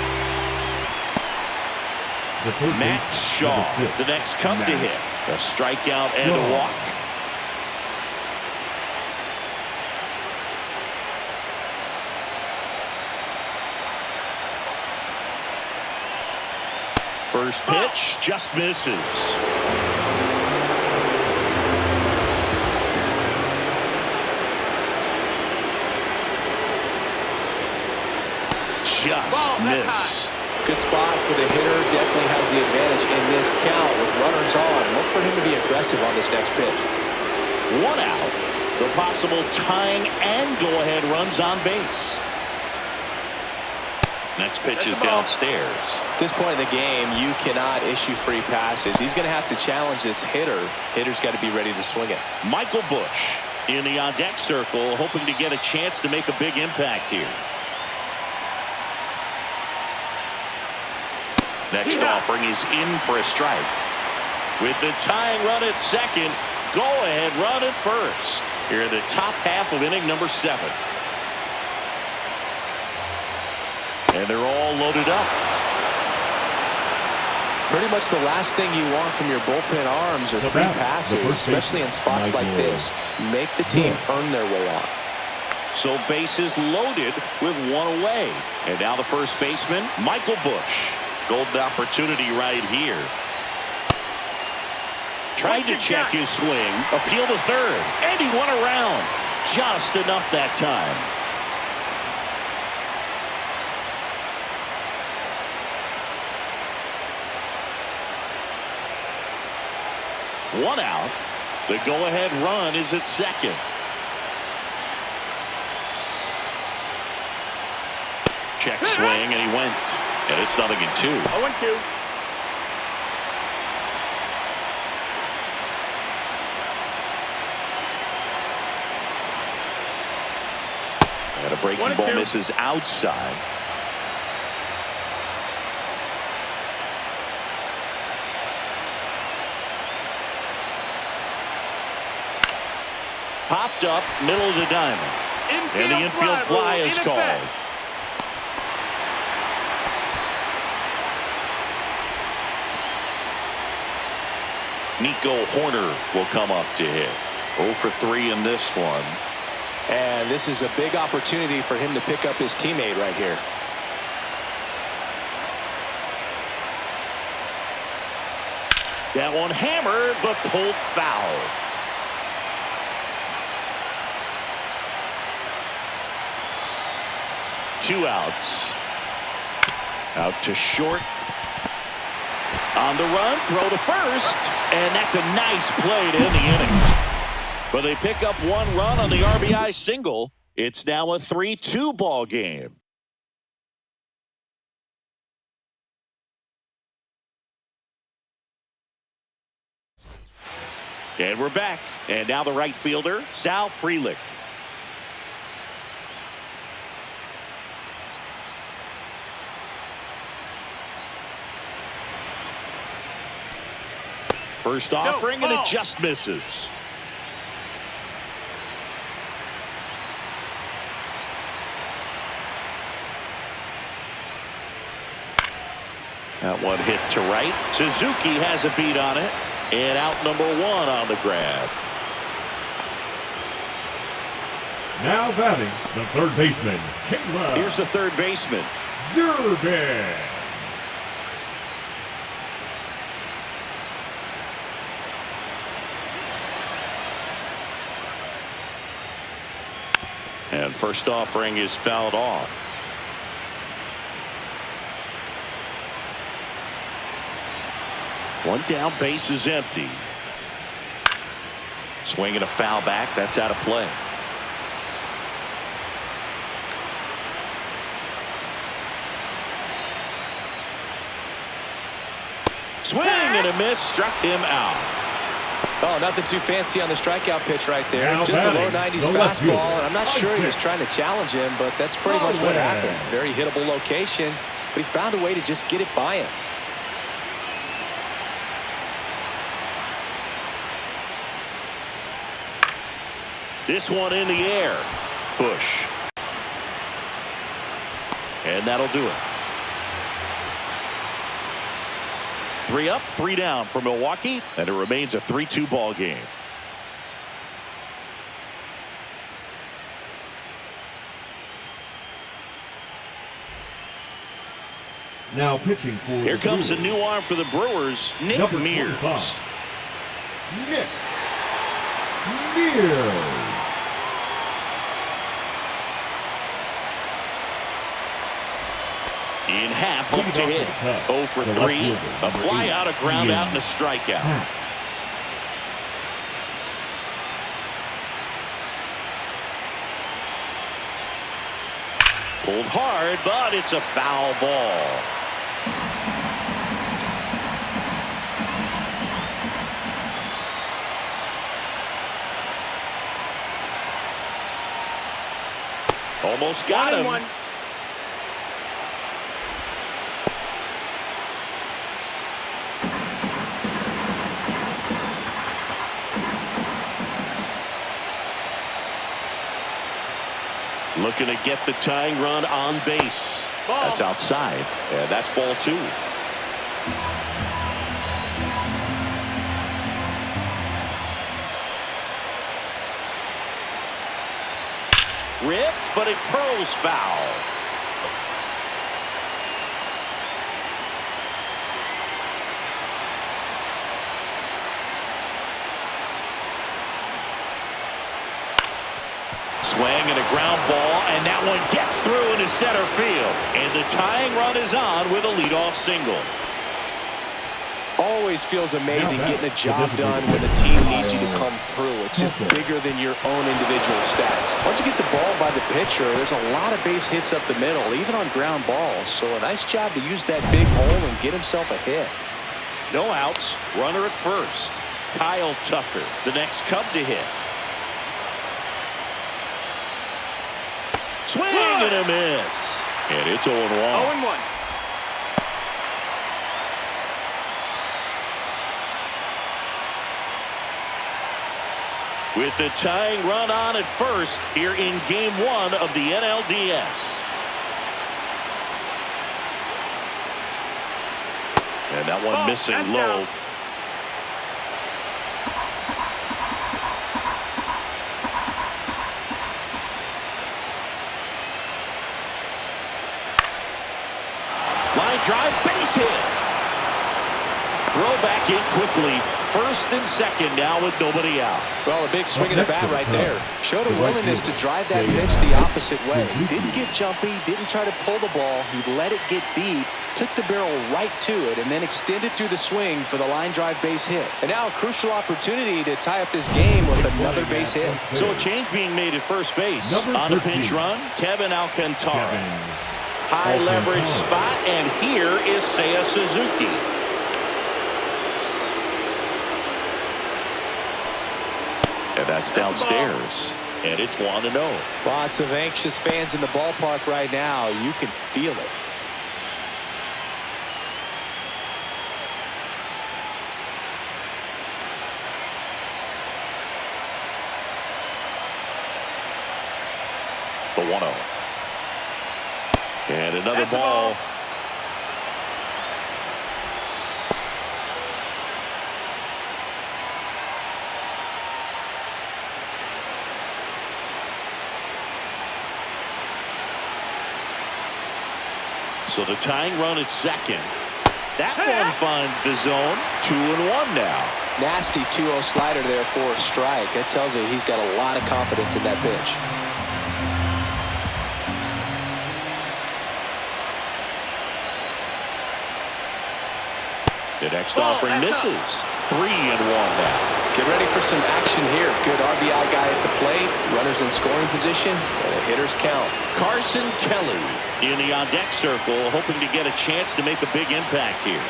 Speaker 1: Matt Shaw, the next come to hit. A strikeout and a walk. First pitch just misses. Just missed.
Speaker 4: Good spot for the hitter. Definitely has the advantage in this count with runners on. Look for him to be aggressive on this next pitch.
Speaker 1: One out. The possible tying and go-ahead runs on base. Next pitch is downstairs.
Speaker 4: At this point in the game, you cannot issue free passes. He's going to have to challenge this hitter. Hitter's got to be ready to swing it.
Speaker 1: Michael Busch in the on-deck circle, hoping to get a chance to make a big impact here. Next offering is in for a strike. With the tying run at second, go-ahead run at first. Here in the top half of inning number 7. And they're all loaded up.
Speaker 4: Pretty much the last thing you want from your bullpen arms are free passes, especially in spots like this. Make the team earn their way on.
Speaker 1: So bases loaded with one away. And now the first baseman, Michael Busch. Golden opportunity right here. Tried to check his swing. Appeal to third. And he went around. Just enough that time. One out. The go-ahead run is at second. Check swing, and he went. And it's 0-2.
Speaker 5: 0-2.
Speaker 1: And a breaking ball misses outside. Popped up, middle of the diamond. And the infield fly is called. Nico Horner will come up to hit. 0 for 3 in this one.
Speaker 4: And this is a big opportunity for him to pick up his teammate right here.
Speaker 1: That one hammered, but pulled foul. Two outs. Out to short. On the run, throw to first, and that's a nice play to end the inning. But they pick up one run on the RBI single. It's now a 3-2 ball game. And we're back. And now the right fielder, Sal Frelick. First offering, and it just misses. That one hit to right. Suzuki has a beat on it. And out number 1 on the grab.
Speaker 3: Now batting, the third baseman, Caleb.
Speaker 1: Here's the third baseman.
Speaker 3: Durbin.
Speaker 1: And first offering is fouled off. One down, base is empty. Swinging a foul back. That's out of play. Swing and a miss. Struck him out.
Speaker 2: Oh, nothing too fancy on the strikeout pitch right there.
Speaker 3: Now
Speaker 2: Just a
Speaker 3: batting,
Speaker 2: low 90s
Speaker 3: the left
Speaker 2: fastball.
Speaker 3: fielder.
Speaker 2: And I'm not sure he was trying to challenge him, but that's pretty much what happened. Very hittable location, but he found a way to just get it by him.
Speaker 1: This one in the air. Bush. And that'll do it. 3 up, 3 down for Milwaukee, and it remains a 3-2 ball game.
Speaker 3: Now pitching for
Speaker 1: Here
Speaker 3: the
Speaker 1: comes the
Speaker 3: Brewers.
Speaker 1: new arm for the Brewers, Nick
Speaker 3: Number
Speaker 1: Mears.
Speaker 3: 25. Nick Mears.
Speaker 1: In half, up to hit. 0 for 3. A fly out, a ground out, and a strikeout. Pulled hard, but it's a foul ball. Almost got him.
Speaker 5: 1-1.
Speaker 1: Looking to get the tying run on base.
Speaker 5: Ball.
Speaker 1: That's outside, and that's ball 2. Rip, but it curls foul. Swing and a ground ball, and that one gets through into center field. And the tying run is on with a leadoff single.
Speaker 2: Always feels amazing getting a job done when the team needs you to come through. It's just bigger than your own individual stats. Once you get the ball by the pitcher, there's a lot of base hits up the middle, even on ground balls. So a nice job to use that big hole and get himself a hit.
Speaker 1: No outs, runner at first. Kyle Tucker, the next Cub to hit. Swing and a miss. And it's 0-1.
Speaker 5: 0-1.
Speaker 1: With the tying run on at first here in Game 1 of the NLDS. And that one missing
Speaker 5: that's
Speaker 1: low.
Speaker 5: out.
Speaker 1: Line drive, base hit. Throw back in quickly. First and second now with nobody out.
Speaker 2: Well, a big swing of the bat right there. Showed a willingness to drive that pitch the opposite way. Didn't get jumpy, didn't try to pull the ball. He let it get deep, took the barrel right to it, and then extended through the swing for the line drive base hit. And now a crucial opportunity to tie up this game with another base hit.
Speaker 1: So a change being made at first base. On a pinch run, Kevin Alcantara. High leverage spot, and here is Seiya Suzuki. And that's downstairs. And it's 1-0.
Speaker 2: Lots of anxious fans in the ballpark right now. You can feel it.
Speaker 1: The 1-0. And another
Speaker 5: That's the
Speaker 1: ball.
Speaker 5: ball.
Speaker 1: So the tying run at second. That one finds the zone. 2-1 now.
Speaker 2: Nasty 2-0 slider there for a strike. That tells you he's got a lot of confidence in that pitch.
Speaker 1: The next offering misses. 3-1 now.
Speaker 2: Get ready for some action here. Good RBI guy at the plate. Runners in scoring position. And the hitters count.
Speaker 1: Carson Kelly in the on-deck circle, hoping to get a chance to make a big impact here.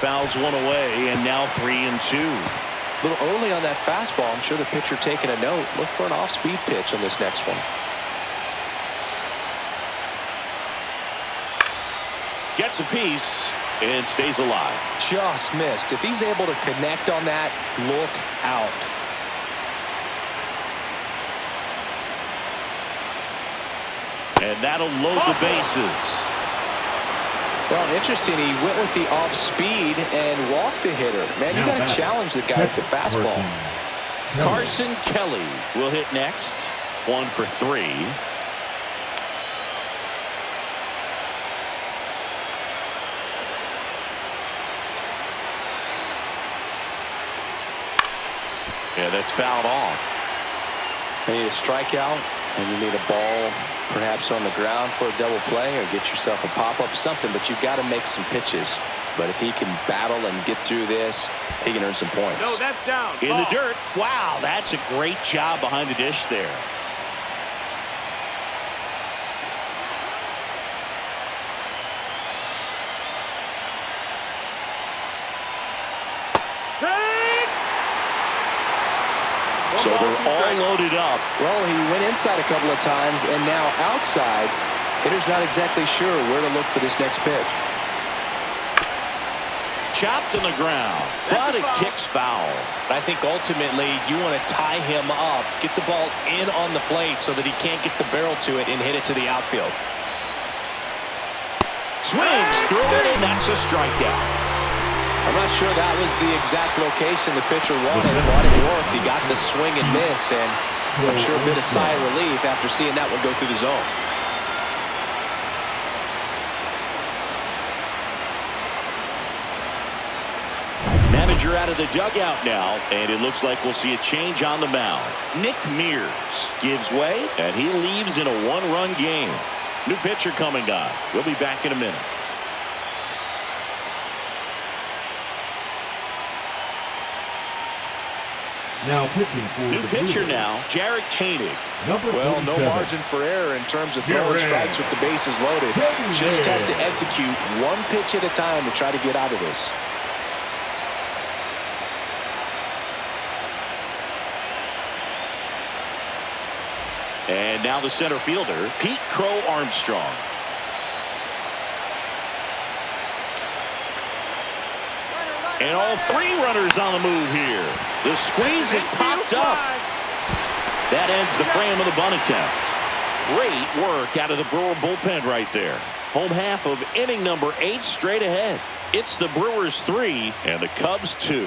Speaker 1: Fouls one away, and now 3-2.
Speaker 2: A little early on that fastball. I'm sure the pitcher taking a note. Look for an off-speed pitch on this next one.
Speaker 1: Gets a piece and stays alive.
Speaker 2: Just missed. If he's able to connect on that, look out.
Speaker 1: And that'll load the bases.
Speaker 2: Well, interesting. He went with the off speed and walked the hitter. Man, you got to challenge the guy with the fastball.
Speaker 1: Carson Kelly will hit next. 1 for 3. Yeah, that's fouled off.
Speaker 2: You need a strikeout, and you need a ball perhaps on the ground for a double play, or get yourself a pop-up, something, but you've got to make some pitches. But if he can battle and get through this, he can earn some points.
Speaker 5: No, that's down.
Speaker 1: In the dirt. Wow, that's a great job behind the dish there. So they're all loaded up.
Speaker 2: Well, he went inside a couple of times, and now outside. Hitter's not exactly sure where to look for this next pitch.
Speaker 1: Chopped on the ground, but it kicks foul.
Speaker 4: I think ultimately you want to tie him up, get the ball in on the plate so that he can't get the barrel to it and hit it to the outfield.
Speaker 1: Swings through it, and that's a strikeout.
Speaker 2: I'm not sure that was the exact location the pitcher wanted, but it worked. He got the swing and miss, and I'm sure a bit of sigh of relief after seeing that one go through the zone.
Speaker 1: Manager out of the dugout now, and it looks like we'll see a change on the mound. Nick Mears gives way, and he leaves in a 1-run game. New pitcher coming on. We'll be back in a minute.
Speaker 3: Now pitching for
Speaker 1: New
Speaker 3: the
Speaker 1: pitcher
Speaker 3: Brewers.
Speaker 1: now, Jared Koenig.
Speaker 2: Well, no margin for error in terms of throwing strikes with the bases loaded. Just has to execute one pitch at a time to try to get out of this.
Speaker 1: And now the center fielder, Pete Crow Armstrong. And all 3 runners on the move here. The squeeze is popped up. That ends the frame of the bunt attempt. Great work out of the Brewer bullpen right there. Home half of inning number 8 straight ahead. It's the Brewers 3 and the Cubs 2.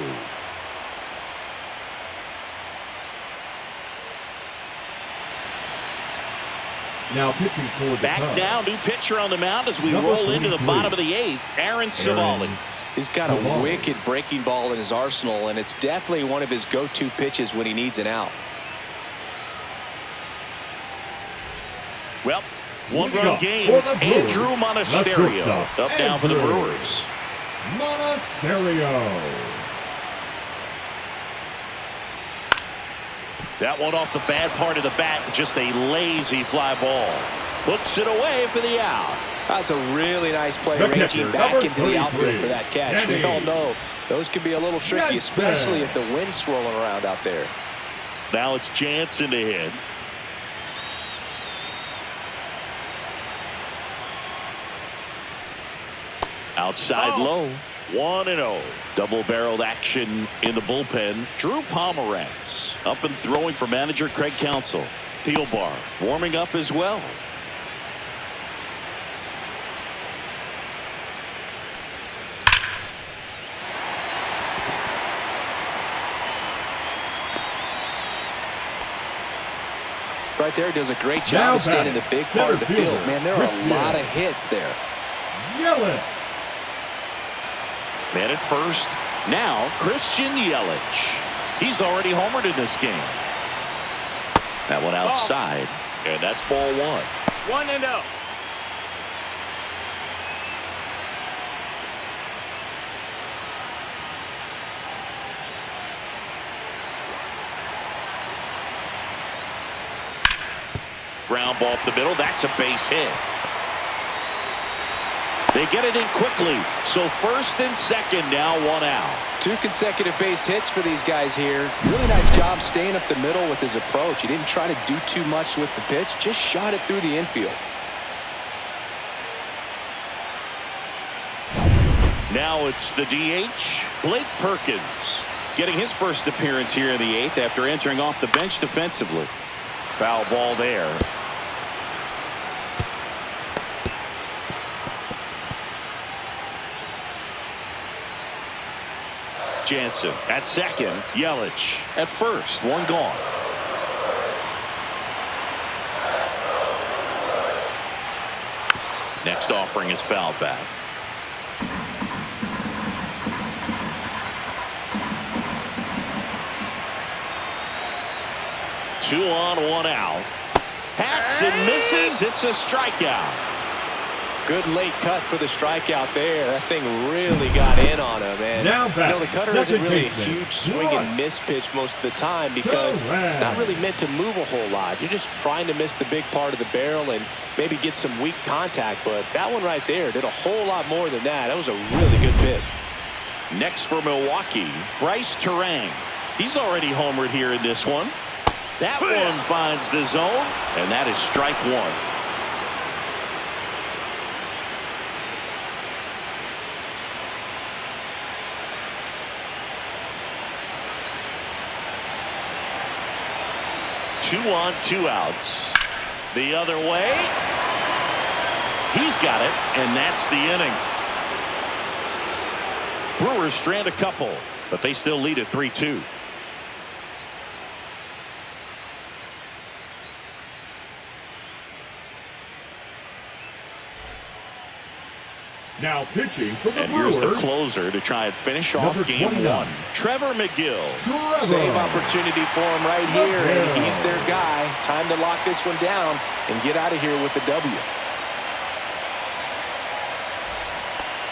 Speaker 3: Now pitching for the
Speaker 1: Back
Speaker 3: Cubs.
Speaker 1: now, new pitcher on the mound as we
Speaker 3: Number
Speaker 1: roll into the
Speaker 3: 43,
Speaker 1: bottom of the 8th. Aaron Savali.
Speaker 2: He's got a wicked breaking ball in his arsenal, and it's definitely one of his go-to pitches when he needs an out.
Speaker 1: Well,
Speaker 3: Moving
Speaker 1: 1-run
Speaker 3: up
Speaker 1: game.
Speaker 3: for the Brewers,
Speaker 1: Andrew
Speaker 3: the
Speaker 1: Monasterio
Speaker 3: shortstop,
Speaker 1: up now for the
Speaker 3: Andrew
Speaker 1: Brewers.
Speaker 3: Monasterio.
Speaker 1: That one off the bad part of the bat, just a lazy fly ball. Puts it away for the out.
Speaker 2: That's a really nice play,
Speaker 3: The
Speaker 2: ranging
Speaker 3: catcher,
Speaker 2: back
Speaker 3: number
Speaker 2: into the outfield
Speaker 3: 33,
Speaker 2: for that catch. We
Speaker 3: Danny.
Speaker 2: all know those can be a little tricky, especially if the wind's swirling around out there.
Speaker 1: Now it's Jansen to hit. Outside low. 1-0. Double-barreled action in the bullpen. Drew Pomerantz up and throwing for manager Craig Counsell. Thielbar warming up as well.
Speaker 2: Right there, does a great
Speaker 3: Now
Speaker 2: job of staying in
Speaker 3: batting,
Speaker 2: the big part of the
Speaker 3: center
Speaker 2: field.
Speaker 3: fielder,
Speaker 2: Man, there are a
Speaker 3: Christian.
Speaker 2: lot of hits there.
Speaker 3: Yelich.
Speaker 1: Man at first. Now Christian Yelich. He's already homered in this game. That one outside. And that's ball 1.
Speaker 5: 1-0.
Speaker 1: ground ball up the middle. That's a base hit. They get it in quickly. So first and second, now one out.
Speaker 2: 2 consecutive base hits for these guys here. Really nice job staying up the middle with his approach. He didn't try to do too much with the pitch, just shot it through the infield.
Speaker 1: Now it's the DH, Blake Perkins, getting his first appearance here in the 8th after entering off the bench defensively. Foul ball there. Jansen at second. Yelich at first. One gone. Next offering is fouled back. Two on, one out. Hacks and misses. It's a strikeout.
Speaker 2: Good late cut for the strikeout there. That thing really got in on him. And
Speaker 3: Now back,
Speaker 2: the cutter isn't really a
Speaker 3: baseman,
Speaker 2: huge swing and miss pitch most of the time because it's not really meant to move a whole lot. You're just trying to miss the big part of the barrel and maybe get some weak contact. But that one right there did a whole lot more than that. That was a really good pitch.
Speaker 1: Next for Milwaukee, Bryce Terang. He's already homered here in this one. That one finds the zone, and that is strike one. Two on, two outs. The other way. He's got it, and that's the inning. Brewers strand a couple, but they still lead at 3-2.
Speaker 3: Now pitching for the
Speaker 1: And
Speaker 3: Brewers.
Speaker 1: here's the closer to try and finish off
Speaker 3: Number
Speaker 1: game
Speaker 3: 29.
Speaker 1: one. Trevor McGill.
Speaker 3: Trevor.
Speaker 2: Save opportunity for him right here, and he's their guy. Time to lock this one down and get out of here with the W.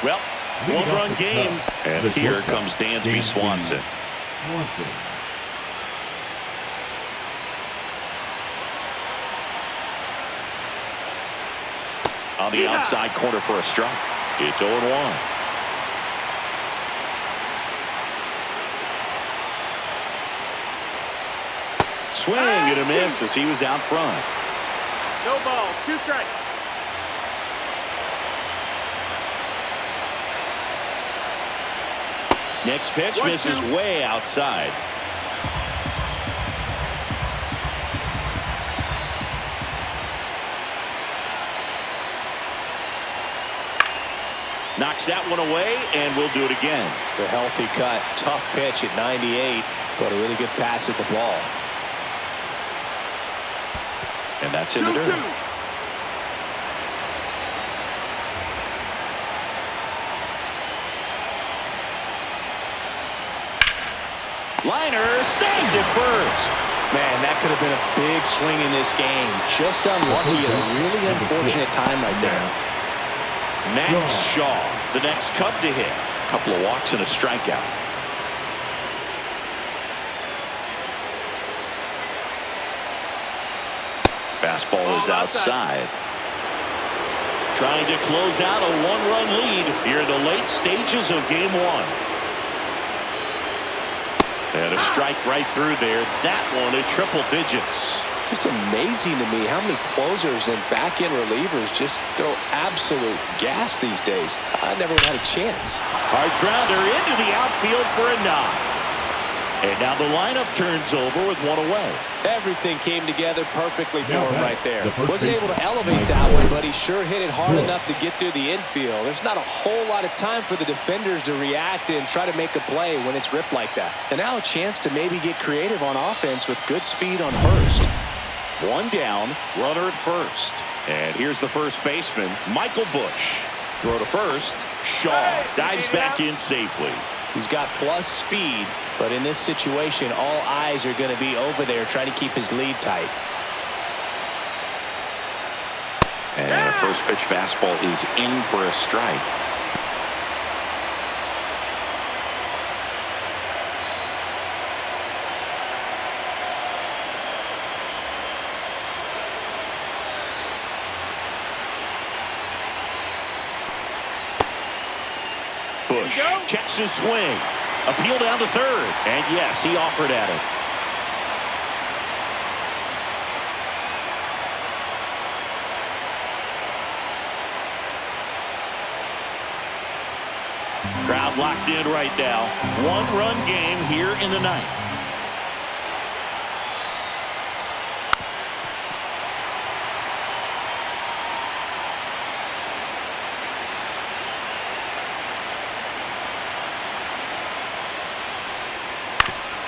Speaker 1: Well,
Speaker 3: Leading
Speaker 1: one-run
Speaker 3: off the
Speaker 1: game.
Speaker 3: top,
Speaker 1: And
Speaker 3: the
Speaker 1: here
Speaker 3: shortstop,
Speaker 1: comes Dansby Swanson.
Speaker 3: Swanson.
Speaker 1: On the outside corner for a strike. It's 0-1. Swing and a miss as he was out front.
Speaker 5: No ball. 2 strikes.
Speaker 1: Next pitch misses way outside. Knocks that one away, and we'll do it again.
Speaker 2: The healthy cut. Tough pitch at 98, but a really good pass at the ball.
Speaker 1: And that's in the dirt.
Speaker 5: 2-2.
Speaker 1: Liner snagged it first.
Speaker 2: Man, that could have been a big swing in this game. Just unlucky. A really unfortunate time right there.
Speaker 1: Max Shaw, the next Cub to hit. A couple of walks and a strikeout. Fastball is outside. Trying to close out a one-run lead here in the late stages of game one. And a strike right through there. That one at triple digits.
Speaker 2: Just amazing to me how many closers and back-end relievers just throw absolute gas these days. I never had a chance.
Speaker 1: Hard grounder into the outfield for a knock. And now the lineup turns over with one away.
Speaker 2: Everything came together perfectly for him right there.
Speaker 3: The first
Speaker 2: Wasn't able to
Speaker 3: baseman,
Speaker 2: elevate that one, but he sure hit it hard enough to get through the infield. There's not a whole lot of time for the defenders to react and try to make a play when it's ripped like that. And now a chance to maybe get creative on offense with good speed on first.
Speaker 1: One down, runner at first. And here's the first baseman, Michael Bush. Throw to first. Shaw dives back in safely.
Speaker 2: He's got plus speed, but in this situation, all eyes are going to be over there trying to keep his lead tight.
Speaker 1: And a first pitch fastball is in for a strike. push. Checks his swing. Appeal down to third. And yes, he offered at it. Crowd locked in right now. One-run game here in the ninth.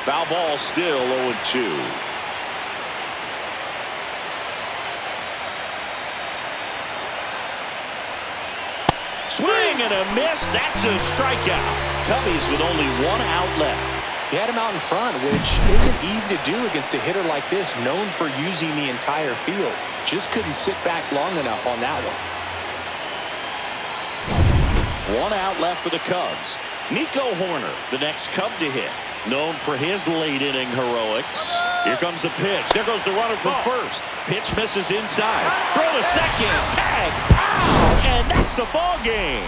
Speaker 1: Foul ball, still 0-2. Swing and a miss. That's a strikeout. Cubbies with only one out left.
Speaker 4: He had him out in front, which isn't easy to do against a hitter like this, known for using the entire field. Just couldn't sit back long enough on that one.
Speaker 1: One out left for the Cubs. Nico Horner, the next Cub to hit. Known for his late-inning heroics. Here comes the pitch. There goes the runner from first. Pitch misses inside. Throw to second. Tag. Pow! And that's the ball game.